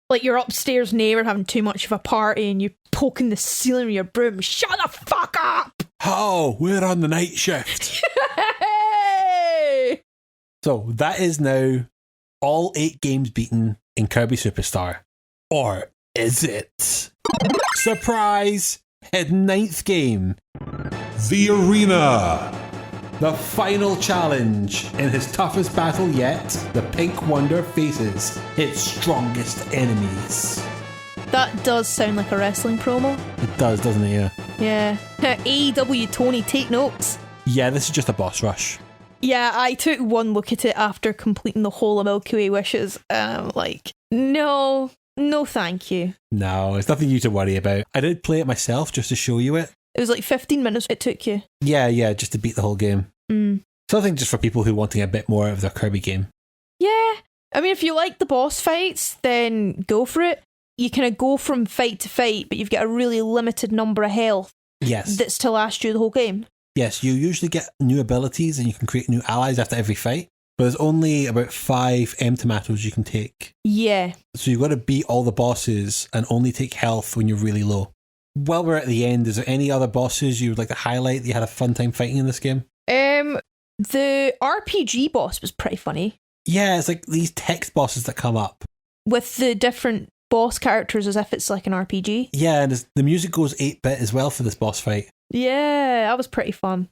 Like your upstairs neighbour having too much of a party and you poking the ceiling with your broom. Shut the fuck up! Oh, we're on the night shift. So that is now all 8 games beaten in Kirby Superstar. Or is it? Surprise! His 9th game. The Arena. The final challenge. In his toughest battle yet, the Pink Wonder faces its strongest enemies. That does sound like a wrestling promo. It does, doesn't it? Yeah. AEW Tony, take notes. Yeah, this is just a boss rush. Yeah, I took one look at it after completing the whole of Milky Way Wishes, and I'm like, no thank you. No, it's nothing you to worry about. I did play it myself just to show you it. It was like 15 minutes it took you. Yeah, just to beat the whole game. Something just for people who wanting a bit more of their Kirby game. Yeah, I mean, if you like the boss fights, then go for it. You kind of go from fight to fight, but you've got a really limited number of health. Yes. That's to last you the whole game. Yes, you usually get new abilities and you can create new allies after every fight, but there's only about 5 M-tomatoes you can take. Yeah. So you've got to beat all the bosses and only take health when you're really low. While we're at the end, is there any other bosses you would like to highlight that you had a fun time fighting in this game? The RPG boss was pretty funny. Yeah, it's like these text bosses that come up. With the different boss characters as if it's like an RPG. Yeah, and the music goes 8-bit as well for this boss fight. Yeah, that was pretty fun.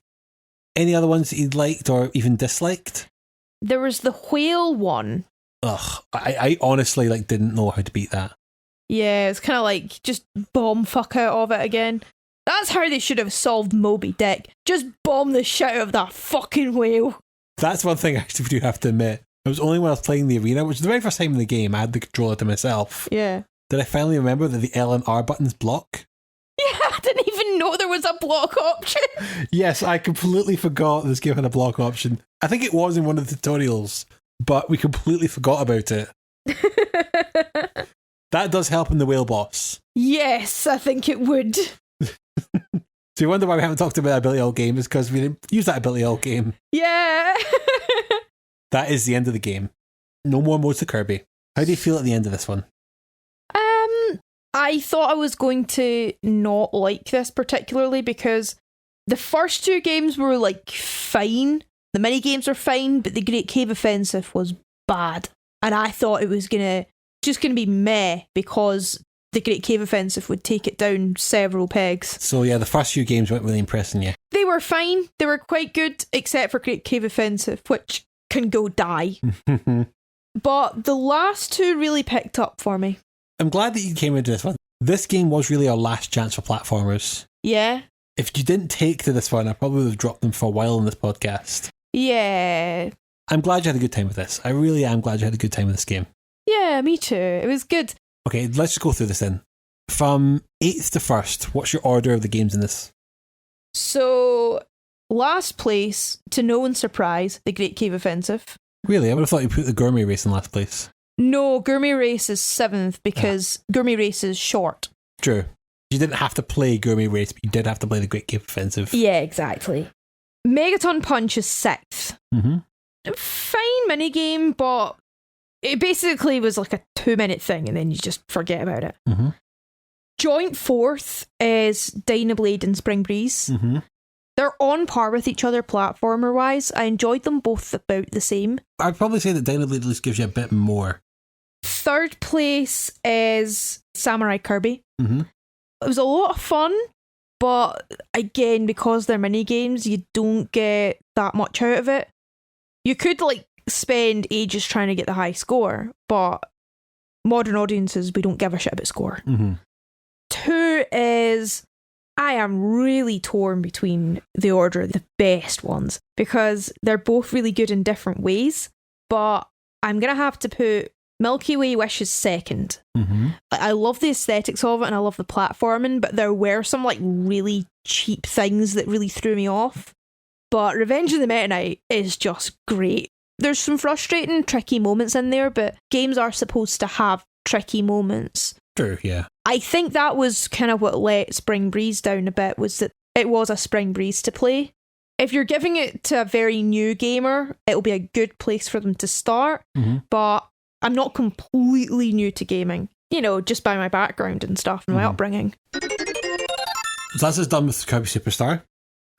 Any other ones that you'd liked or even disliked? There was the whale one. Ugh, I honestly didn't know how to beat that. Yeah, it's kind of like just bomb fuck out of it again. That's how they should have solved Moby Dick. Just bomb the shit out of that fucking whale. That's one thing I actually do have to admit. It was only when I was playing the arena, which was the very first time in the game, I had the controller to myself. Yeah. Did I finally remember that the L and R buttons block? Yeah, I didn't even know there was a block option. Yes, I completely forgot this game had a block option. I think it was in one of the tutorials, but we completely forgot about it. That does help in the whale boss. Yes, I think it would. So you wonder why we haven't talked about ability all game is because we didn't use that ability all game. Yeah. That is the end of the game. No more modes to Kirby. How do you feel at the end of this one? I thought I was going to not like this particularly because the first two games were like fine. The mini games were fine, but the Great Cave Offensive was bad. And I thought it was just gonna be meh because the Great Cave Offensive would take it down several pegs. So yeah, the first few games weren't really impressing you. They were fine. They were quite good, except for Great Cave Offensive, which can go die. But the last two really picked up for me. I'm glad that you came into this one. This game was really our last chance for platformers. Yeah. If you didn't take to this one, I probably would have dropped them for a while in this podcast. Yeah. I'm glad you had a good time with this. I really am glad you had a good time with this game. Yeah, me too. It was good. Okay, let's just go through this then. From 8th to 1st, what's your order of the games in this? So, last place, to no one's surprise, the Great Cave Offensive. Really? I would have thought you put the Gourmet Race in last place. No, Gourmet Race is 7th because Gourmet Race is short. True. You didn't have to play Gourmet Race, but you did have to play the Great Cave Offensive. Yeah, exactly. Megaton Punch is 6th. Mm-hmm. Fine minigame, but it basically was like a 2-minute thing and then you just forget about it. Mm-hmm. Joint 4th is Dyna Blade and Spring Breeze. Mm-hmm. They're on par with each other platformer-wise. I enjoyed them both about the same. I'd probably say that Dyna Blade at least gives you a bit more. 3rd place is Samurai Kirby. Mm-hmm. It was a lot of fun, but again, because they're mini games, you don't get that much out of it. You could spend ages trying to get the high score, but modern audiences, we don't give a shit about score. Mm-hmm. 2 is, I am really torn between the order of the best ones because they're both really good in different ways, but I'm going to have to put Milky Way Wishes 2nd. Mm-hmm. I love the aesthetics of it and I love the platforming, but there were some really cheap things that really threw me off. But Revenge of the Meta Knight is just great. There's some frustrating, tricky moments in there, but games are supposed to have tricky moments. True, yeah. I think that was kind of what let Spring Breeze down a bit, was that it was a Spring Breeze to play. If you're giving it to a very new gamer, it'll be a good place for them to start, but I'm not completely new to gaming, just by my background and stuff and my upbringing. So that's us done with Kirby Superstar.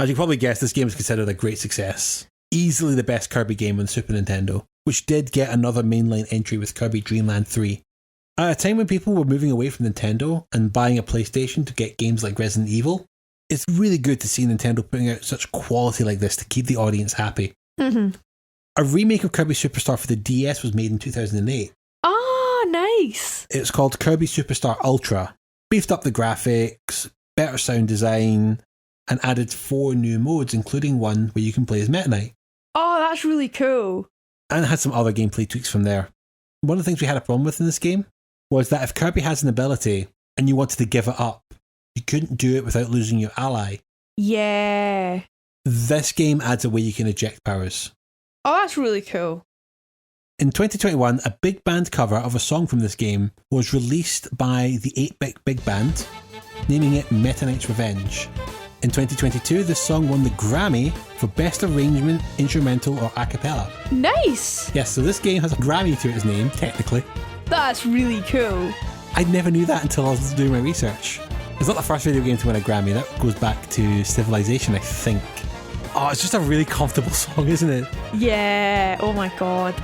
As you can probably guess, this game is considered a great success. Easily the best Kirby game on Super Nintendo, which did get another mainline entry with Kirby Dream Land 3. At a time when people were moving away from Nintendo and buying a PlayStation to get games like Resident Evil, it's really good to see Nintendo putting out such quality like this to keep the audience happy. Mm-hmm. A remake of Kirby Superstar for the DS was made in 2008. Ah, nice. It's called Kirby Superstar Ultra. Beefed up the graphics, better sound design, and added 4 new modes, including one where you can play as Meta Knight. Oh, that's really cool. And had some other gameplay tweaks from there. One of the things we had a problem with in this game was that if Kirby has an ability and you wanted to give it up, you couldn't do it without losing your ally. Yeah. This game adds a way you can eject powers. Oh, that's really cool. In 2021, a big band cover of a song from this game was released by the 8-Bit Big Band, naming it Meta Knight's Revenge. In 2022, this song won the Grammy for Best Arrangement, Instrumental or A Cappella. Nice! Yes, so this game has a Grammy to its name, technically. That's really cool. I never knew that until I was doing my research. It's not the first video game to win a Grammy. That goes back to Civilization, I think. Oh, it's just a really comfortable song, isn't it? Yeah, oh my god.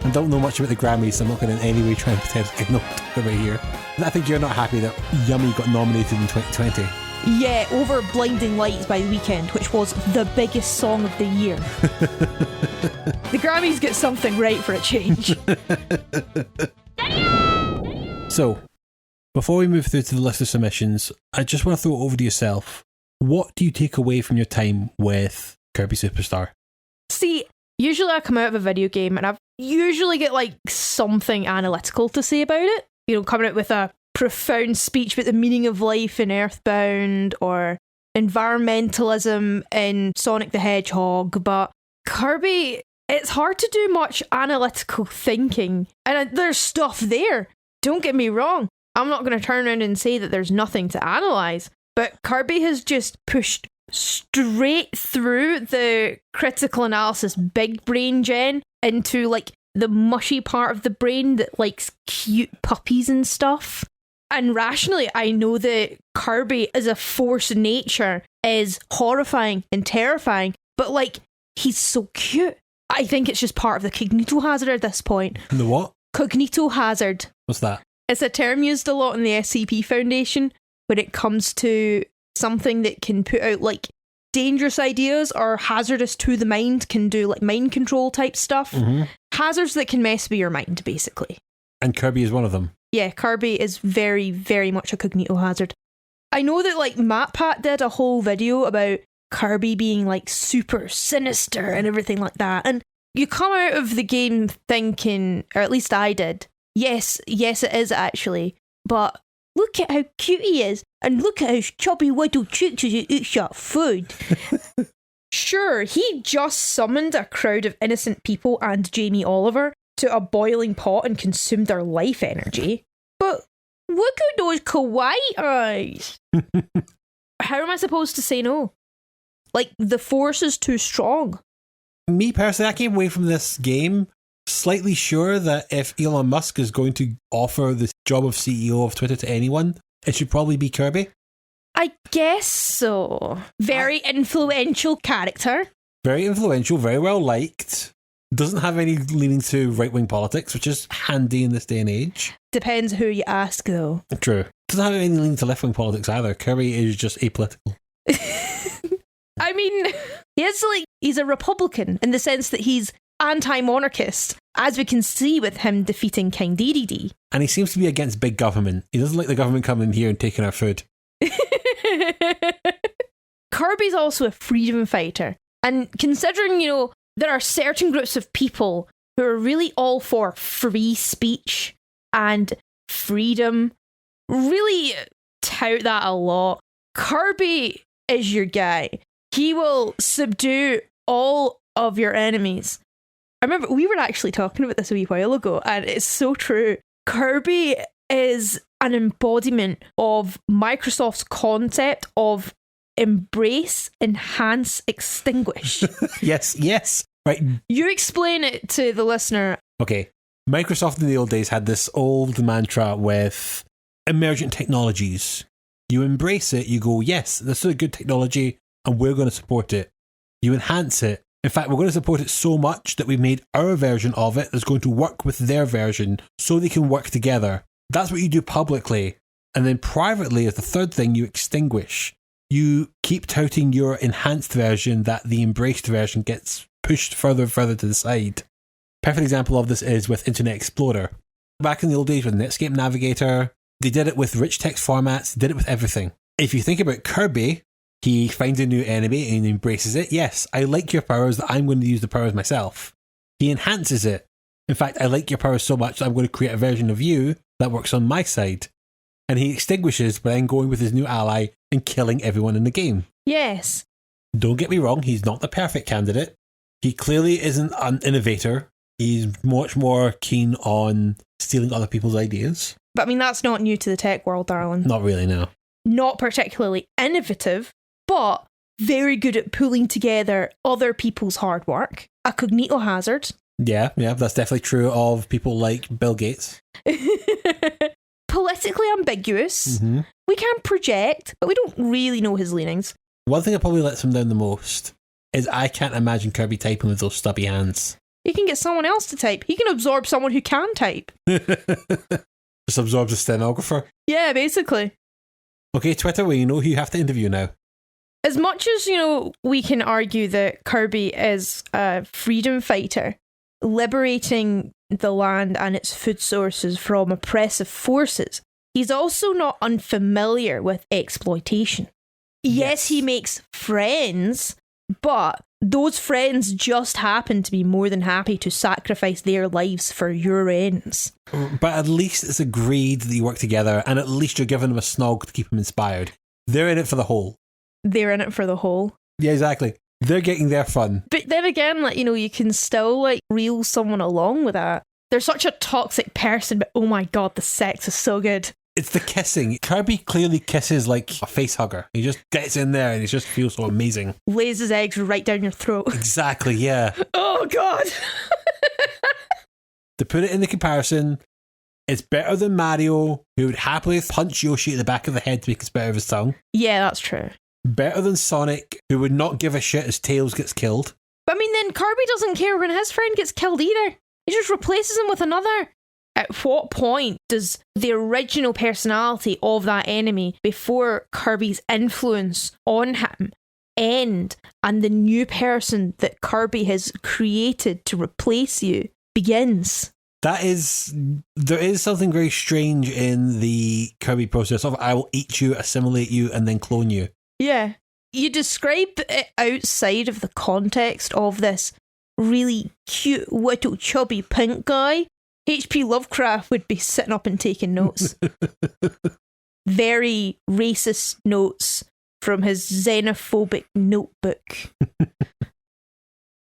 I don't know much about the Grammys, so I'm not going to in any way try and pretend like I know about here. I think you're not happy that Yummy got nominated in 2020. Yeah, over Blinding Lights by The Weeknd, which was the biggest song of the year. The Grammys get something right for a change. So, Before we move through to the list of submissions, I just want to throw it over to yourself. What do you take away from your time with Kirby Superstar? See, usually I come out of a video game and I usually get like something analytical to say about it. You know, coming out with a profound speech about the meaning of life in Earthbound or environmentalism in Sonic the Hedgehog, but Kirby, it's hard to do much analytical thinking, and there's stuff there. Don't get me wrong, I'm not going to turn around and say that there's nothing to analyse, but Kirby has just pushed straight through the critical analysis big brain gen into like the mushy part of the brain that likes cute puppies and stuff. And rationally, I know that Kirby as a force of nature is horrifying and terrifying, but like, he's so cute. I think it's just part of the cognito hazard at this point. The what? Cognito hazard. What's that? It's a term used a lot in the SCP Foundation when it comes to something that can put out like dangerous ideas or hazardous to the mind, can do like mind control type stuff. Mm-hmm. Hazards that can mess with your mind, basically. And Kirby is one of them. Yeah, Kirby is very, very much a cognito hazard. I know that like MatPat did a whole video about Kirby being like super sinister and everything like that. And you come out of the game thinking, or at least I did, yes, it is actually, but look at how cute he is, and look at his chubby little cheeks as he eats that food. Sure, he just summoned a crowd of innocent people and Jamie Oliver to a boiling pot and consumed their life energy. But look at those kawaii eyes. How am I supposed to say no? Like, the force is too strong. Me personally, I came away from this game slightly sure that if Elon Musk is going to offer the job of CEO of Twitter to anyone, it should probably be Kirby. I guess so. Very influential character. Very influential, very well liked. Doesn't have any leaning to right-wing politics, which is handy in this day and age. Depends who you ask, though. True. Doesn't have any leaning to left-wing politics either. Kirby is just apolitical. I mean, he's a Republican in the sense that he's anti-monarchist, as we can see with him defeating King Dedede. And he seems to be against big government. He doesn't like the government coming in here and taking our food. Kirby's also a freedom fighter. And considering, you know, there are certain groups of people who are really all for free speech and freedom, really tout that a lot. Kirby is your guy. He will subdue all of your enemies. I remember we were actually talking about this a wee while ago, and it's so true. Kirby is an embodiment of Microsoft's concept of embrace, enhance, extinguish. Yes. Right. You explain it to the listener. Okay. Microsoft in the old days had this old mantra with emergent technologies. You embrace it, you go, yes, this is a good technology, and we're going to support it. You enhance it. In fact, we're going to support it so much that we made our version of it that's going to work with their version so they can work together. That's what you do publicly. And then privately, as the third thing, you extinguish. You keep touting your enhanced version that the embraced version gets pushed further and further to the side. Perfect example of this is with Internet Explorer. Back in the old days with Netscape Navigator, they did it with rich text formats, did it with everything. If you think about Kirby, he finds a new enemy and embraces it. Yes, I like your powers, that I'm going to use the powers myself. He enhances it. In fact, I like your powers so much that I'm going to create a version of you that works on my side. And he extinguishes by then going with his new ally and killing everyone in the game. Yes. Don't get me wrong, he's not the perfect candidate. He clearly isn't an innovator. He's much more keen on stealing other people's ideas. But I mean, that's not new to the tech world, darling. Not really, no. Not particularly innovative, but very good at pulling together other people's hard work. A cognito hazard. Yeah, that's definitely true of people like Bill Gates. Politically ambiguous. Mm-hmm. We can project, but we don't really know his leanings. One thing that probably lets him down the most is I can't imagine Kirby typing with those stubby hands. He can get someone else to type. He can absorb someone who can type. Just absorbs a stenographer. Yeah, basically. Okay, Twitter, well, you know who you have to interview now. As much as, you know, we can argue that Kirby is a freedom fighter, liberating the land and its food sources from oppressive forces, he's also not unfamiliar with exploitation. Yes, he makes friends, but those friends just happen to be more than happy to sacrifice their lives for your ends. But at least it's agreed that you work together, and at least you're giving them a snog to keep them inspired. They're in it for the whole. They're in it for the whole. Yeah, exactly. They're getting their fun. But then again, like, you know, you can still like reel someone along with that. They're such a toxic person, but oh my god, the sex is so good. It's the kissing. Kirby clearly kisses like a face hugger. He just gets in there and it just feels so amazing. Lays his eggs right down your throat. Exactly, yeah. Oh god. To put it in the comparison, it's better than Mario, who would happily punch Yoshi at the back of the head to make a spit out of his tongue. Yeah, that's true. Better than Sonic, who would not give a shit as Tails gets killed. But I mean, then Kirby doesn't care when his friend gets killed either. He just replaces him with another. At what point does the original personality of that enemy, before Kirby's influence on him, end, and the new person that Kirby has created to replace you begins? There is something very strange in the Kirby process of I will eat you, assimilate you, and then clone you. Yeah. You describe it outside of the context of this really cute little chubby pink guy. H.P. Lovecraft would be sitting up and taking notes. Very racist notes from his xenophobic notebook.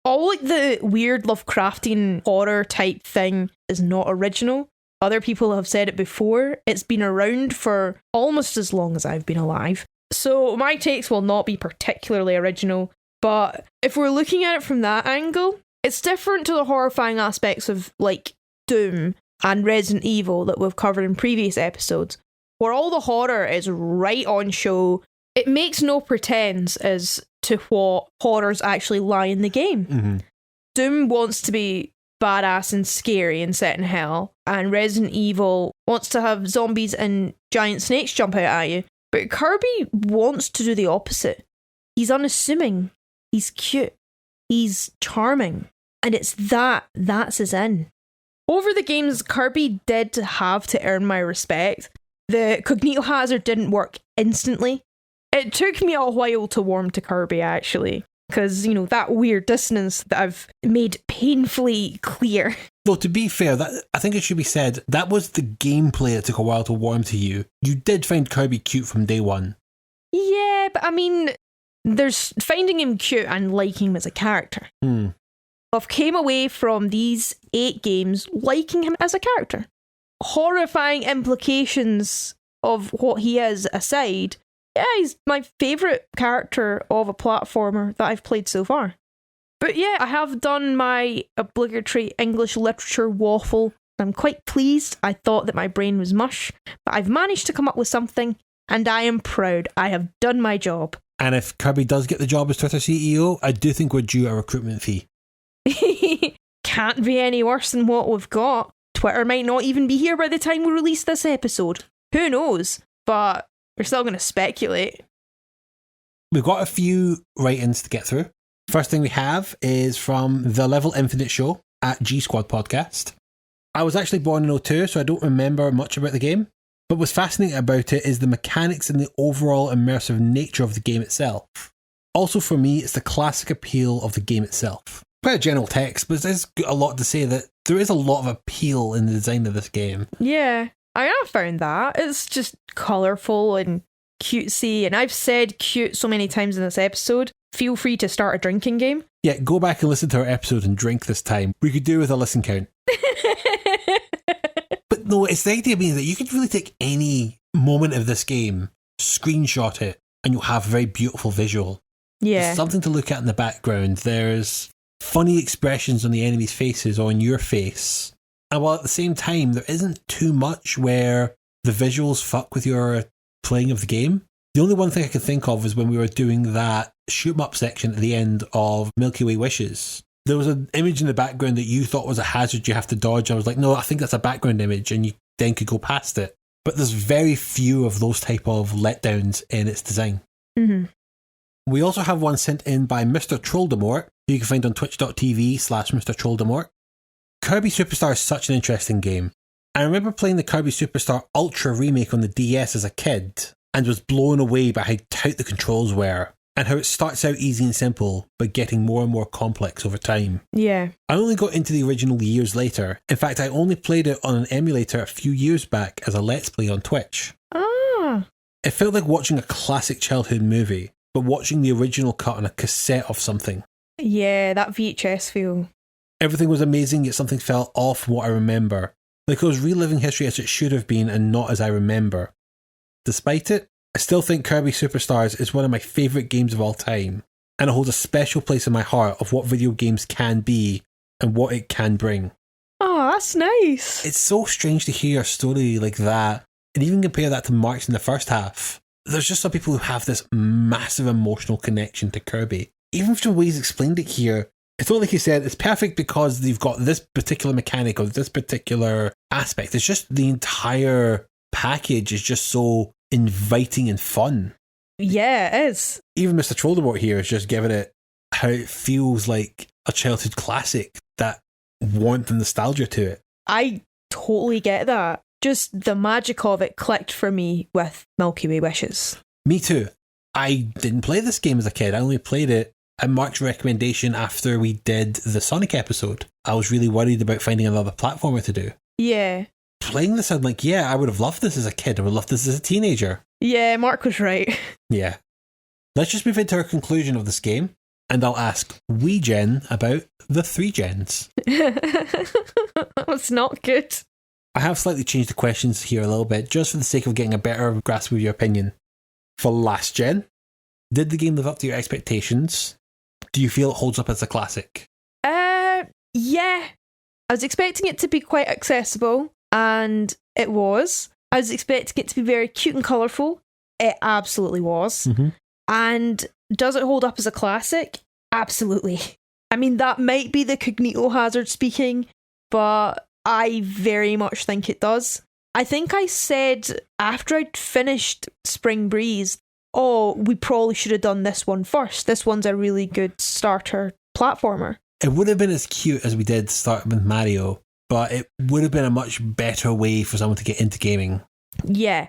All like the weird Lovecraftian horror type thing is not original. Other people have said it before. It's been around for almost as long as I've been alive. So my takes will not be particularly original, but if we're looking at it from that angle, it's different to the horrifying aspects of like Doom and Resident Evil that we've covered in previous episodes, where all the horror is right on show. It makes no pretense as to what horrors actually lie in the game. Mm-hmm. Doom wants to be badass and scary and set in hell, and Resident Evil wants to have zombies and giant snakes jump out at you. But Kirby wants to do the opposite. He's unassuming, he's cute, he's charming, and it's that's his in. Over the games, Kirby did have to earn my respect. The cognito hazard didn't work instantly. It took me a while to warm to Kirby, actually, because, you know, that weird dissonance that I've made painfully clear. Though, to be fair, I think it should be said, that was the gameplay that took a while to warm to you. You did find Kirby cute from day one. Yeah, but I mean, there's finding him cute and liking him as a character. I've came away from these 8 games liking him as a character. Horrifying implications of what he is aside, yeah, he's my favourite character of a platformer that I've played so far. But yeah, I have done my obligatory English literature waffle. I'm quite pleased. I thought that my brain was mush, but I've managed to come up with something, and I am proud. I have done my job. And if Kirby does get the job as Twitter CEO, I do think we're due a recruitment fee. Can't be any worse than what we've got. Twitter might not even be here by the time we release this episode. Who knows? But we're still going to speculate. We've got a few write-ins to get through. First thing we have is from the Level Infinite Show at G Squad Podcast. I was actually born in 02, so I don't remember much about the game. But what's fascinating about it is the mechanics and the overall immersive nature of the game itself. Also for me, it's the classic appeal of the game itself. Quite a general text, but there's a lot to say that there is a lot of appeal in the design of this game. Yeah, I have found that. It's just colourful and cutesy, and I've said cute so many times in this episode. Feel free to start a drinking game. Yeah, go back and listen to our episode and drink this time. We could do with a listen count. But no, it's the idea being that you could really take any moment of this game, screenshot it, and you'll have a very beautiful visual. Yeah. There's something to look at in the background. There's funny expressions on the enemy's faces, on your face. And while at the same time, there isn't too much where the visuals fuck with your playing of the game. The only one thing I could think of is when we were doing that shoot 'em up section at the end of Milky Way Wishes. There was an image in the background that you thought was a hazard you have to dodge. I was like, no, I think that's a background image, and you then could go past it. But there's very few of those type of letdowns in its design. Mm-hmm. We also have one sent in by Mr. Trolldemort, who you can find on twitch.tv/Mr. Trolldemort. Kirby Superstar is such an interesting game. I remember playing the Kirby Superstar Ultra remake on the DS as a kid and was blown away by how tight the controls were and how it starts out easy and simple but getting more and more complex over time. Yeah. I only got into the original years later. In fact, I only played it on an emulator a few years back as a Let's Play on Twitch. Ah. It felt like watching a classic childhood movie, but watching the original cut on a cassette of something. Yeah, that VHS feel. Everything was amazing, yet something fell off what I remember. Like I was reliving history as it should have been and not as I remember. Despite it, I still think Kirby Superstars is one of my favourite games of all time, and it holds a special place in my heart of what video games can be and what it can bring. Oh, that's nice. It's so strange to hear a story like that, and even compare that to Mark's in the first half. There's just some people who have this massive emotional connection to Kirby. Even from the way he's explained it here, it's not like he said it's perfect because they've got this particular mechanic or this particular aspect. It's just the entire package is just so inviting and fun. Yeah, it is. Even Mr. Trollderbot here is just giving it how it feels like a childhood classic, that warmth and nostalgia to it. I totally get that. Just the magic of it clicked for me with Milky Way Wishes. Me too. I didn't play this game as a kid. I only played it at Mark's recommendation after we did the Sonic episode. I was really worried about finding another platformer to do. Yeah. Playing this, I'm like, yeah, I would have loved this as a kid. I would have loved this as a teenager. Yeah, Mark was right. Yeah. Let's just move into our conclusion of this game, and I'll ask Wii Gen about the 3 gens. That's not good. I have slightly changed the questions here a little bit, just for the sake of getting a better grasp of your opinion. For last gen, did the game live up to your expectations? Do you feel it holds up as a classic? Yeah. I was expecting it to be quite accessible, and it was. I was expecting it to be very cute and colourful. It absolutely was. Mm-hmm. And does it hold up as a classic? Absolutely. I mean, that might be the Cognito Hazard speaking, but I very much think it does. I think I said after I'd finished Spring Breeze, oh, we probably should have done this one first. This one's a really good starter platformer. It would have been as cute as we did start with Mario, but it would have been a much better way for someone to get into gaming. Yeah.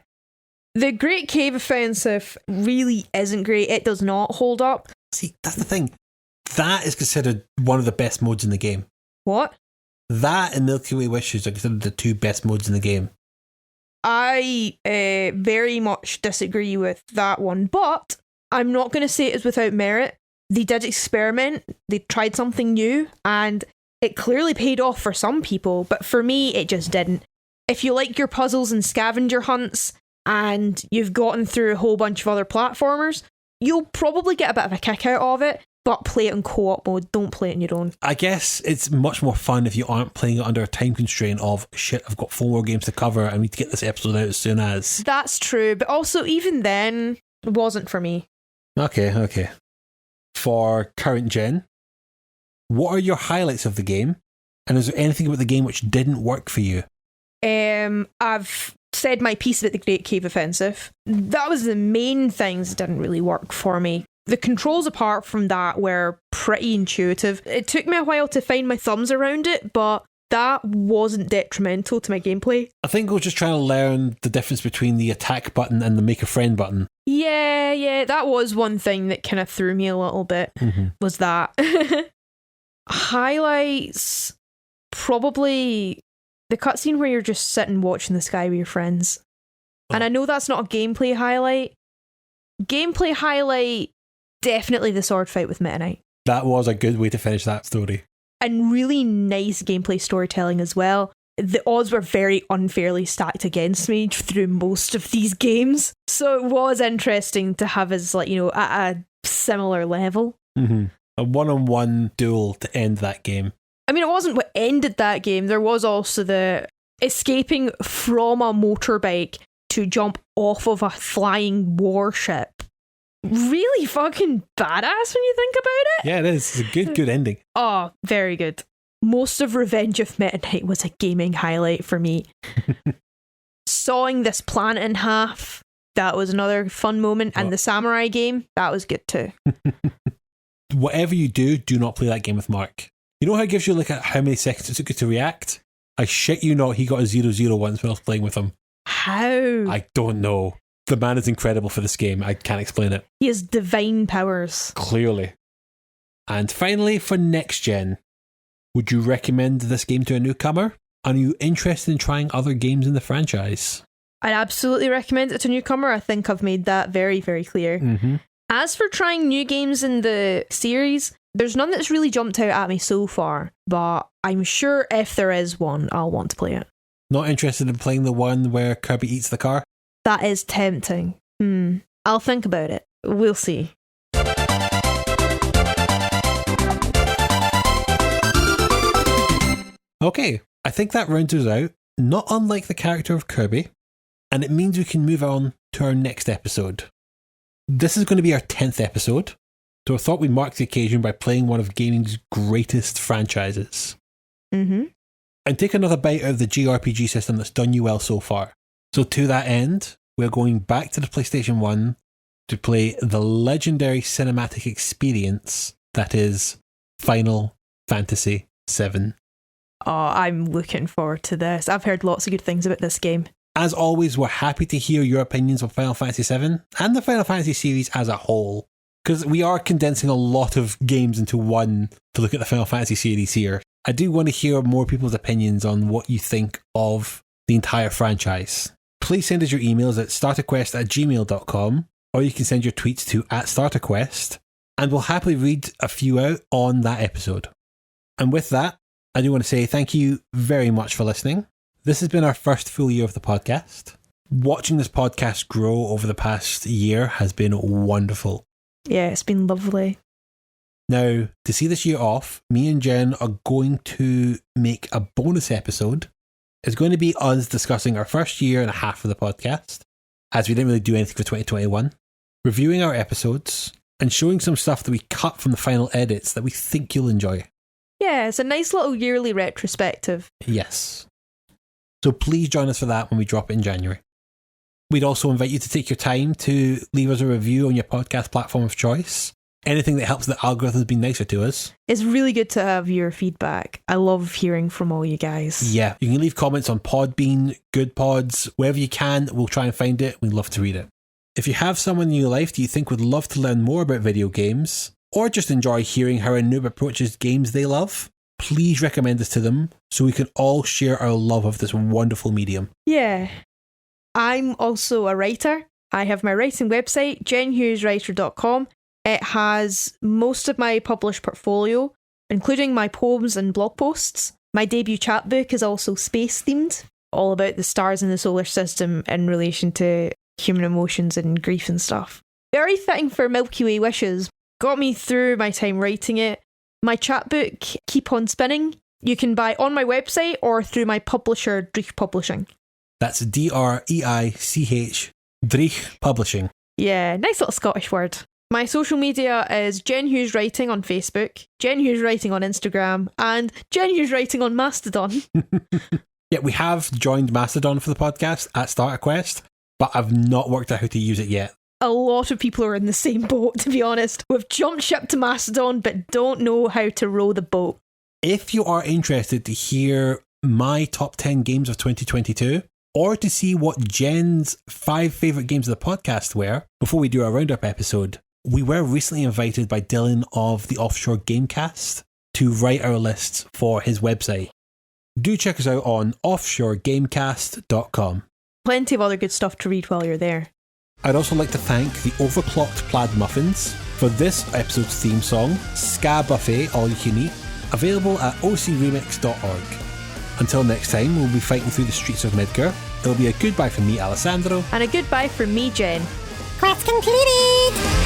The Great Cave Offensive really isn't great. It does not hold up. See, that's the thing. That is considered one of the best modes in the game. What? That and Milky Way Wishes are considered the 2 best modes in the game. I very much disagree with that one, but I'm not going to say it is without merit. They did experiment, they tried something new, and it clearly paid off for some people, but for me, it just didn't. If you like your puzzles and scavenger hunts, and you've gotten through a whole bunch of other platformers, you'll probably get a bit of a kick out of it, but play it in co-op mode, don't play it on your own. I guess it's much more fun if you aren't playing it under a time constraint of, shit, I've got 4 more games to cover, I need to get this episode out as soon as. That's true, but also even then, it wasn't for me. Okay. For current gen, what are your highlights of the game? And is there anything about the game which didn't work for you? I've said my piece about the Great Cave Offensive. That was the main things that didn't really work for me. The controls apart from that were pretty intuitive. It took me a while to find my thumbs around it, but that wasn't detrimental to my gameplay. I think I was just trying to learn the difference between the attack button and the make a friend button. Yeah, that was one thing that kind of threw me a little bit, was that. Highlights, probably the cutscene where you're just sitting watching the sky with your friends. And I know that's not a gameplay highlight. Gameplay highlight, definitely the sword fight with Meta Knight. That was a good way to finish that story. And really nice gameplay storytelling as well. The odds were very unfairly stacked against me through most of these games. So it was interesting to have us, like, you know, at a similar level. A one-on-one duel to end that game. I mean, it wasn't what ended that game. There was also the escaping from a motorbike to jump off of a flying warship. Really fucking badass when you think about it. Yeah, it is. It's a good ending. Oh, very good. Most of Revenge of Meta Knight was a gaming highlight for me. Sawing this planet in half, that was another fun moment. And the samurai game, that was good too. Whatever you do not play that game with Mark. You know how it gives you like how many seconds it took you to react? I shit you not, he got a 0-0 once when I was playing with him. How? I don't know. The man is incredible for this game. I can't explain it. He has divine powers. Clearly. And finally, for next gen, would you recommend this game to a newcomer? Are you interested in trying other games in the franchise? I'd absolutely recommend it to a newcomer. I think I've made that very, very clear. Mm-hmm. As for trying new games in the series, there's none that's really jumped out at me so far, but I'm sure if there is one, I'll want to play it. Not interested in playing the one where Kirby eats the car? That is tempting. I'll think about it. We'll see. Okay, I think that rounds us out, not unlike the character of Kirby, and it means we can move on to our next episode. This is going to be our 10th episode, so I thought we'd mark the occasion by playing one of gaming's greatest franchises. Mm-hmm. And take another bite out of the JRPG system that's done you well so far. So to that end, we're going back to the PlayStation 1 to play the legendary cinematic experience that is Final Fantasy VII. Oh, I'm looking forward to this. I've heard lots of good things about this game. As always, we're happy to hear your opinions on Final Fantasy VII and the Final Fantasy series as a whole, because we are condensing a lot of games into one to look at the Final Fantasy series here. I do want to hear more people's opinions on what you think of the entire franchise. Please send us your emails at starterquest@gmail.com, or you can send your tweets to @starterquest, and we'll happily read a few out on that episode. And with that, I do want to say thank you very much for listening. This has been our first full year of the podcast. Watching this podcast grow over the past year has been wonderful. Yeah, it's been lovely. Now, to see this year off, me and Jen are going to make a bonus episode. It's going to be us discussing our first year and a half of the podcast, as we didn't really do anything for 2021, reviewing our episodes, and showing some stuff that we cut from the final edits that we think you'll enjoy. Yeah, it's a nice little yearly retrospective. Yes. So please join us for that when we drop it in January. We'd also invite you to take your time to leave us a review on your podcast platform of choice. Anything that helps the algorithms be nicer to us. It's really good to have your feedback. I love hearing from all you guys. Yeah, you can leave comments on Podbean, Good Pods, wherever you can. We'll try and find it. We'd love to read it. If you have someone in your life that you think would love to learn more about video games, or just enjoy hearing how a noob approaches games they love, please recommend us to them so we can all share our love of this wonderful medium. Yeah. I'm also a writer. I have my writing website, jenhugheswriter.com. It has most of my published portfolio, including my poems and blog posts. My debut chapbook is also space themed, all about the stars in the solar system in relation to human emotions and grief and stuff. Very fitting for Milky Way Wishes. Got me through my time writing it. My chapbook, Keep On Spinning, you can buy on my website or through my publisher, Dreich Publishing. That's DREICH, Dreich Publishing. Yeah, nice little Scottish word. My social media is Jen Hughes Writing on Facebook, Jen Hughes Writing on Instagram, and Jen Hughes Writing on Mastodon. Yeah, we have joined Mastodon for the podcast at StarterQuest, but I've not worked out how to use it yet. A lot of people are in the same boat, to be honest. We've jumped ship to Mastodon, but don't know how to row the boat. If you are interested to hear my top 10 games of 2022, or to see what Jen's 5 favourite games of the podcast were, before we do our roundup episode, we were recently invited by Dylan of the Offshore Gamecast to write our lists for his website. Do check us out on offshoregamecast.com. Plenty of other good stuff to read while you're there. I'd also like to thank the Overclocked Plaid Muffins for this episode's theme song, Ska Buffet All You Can Eat, available at ocremix.org. Until next time, we'll be fighting through the streets of Midgar. It'll be a goodbye from me, Alessandro. And a goodbye from me, Jen. Quest completed!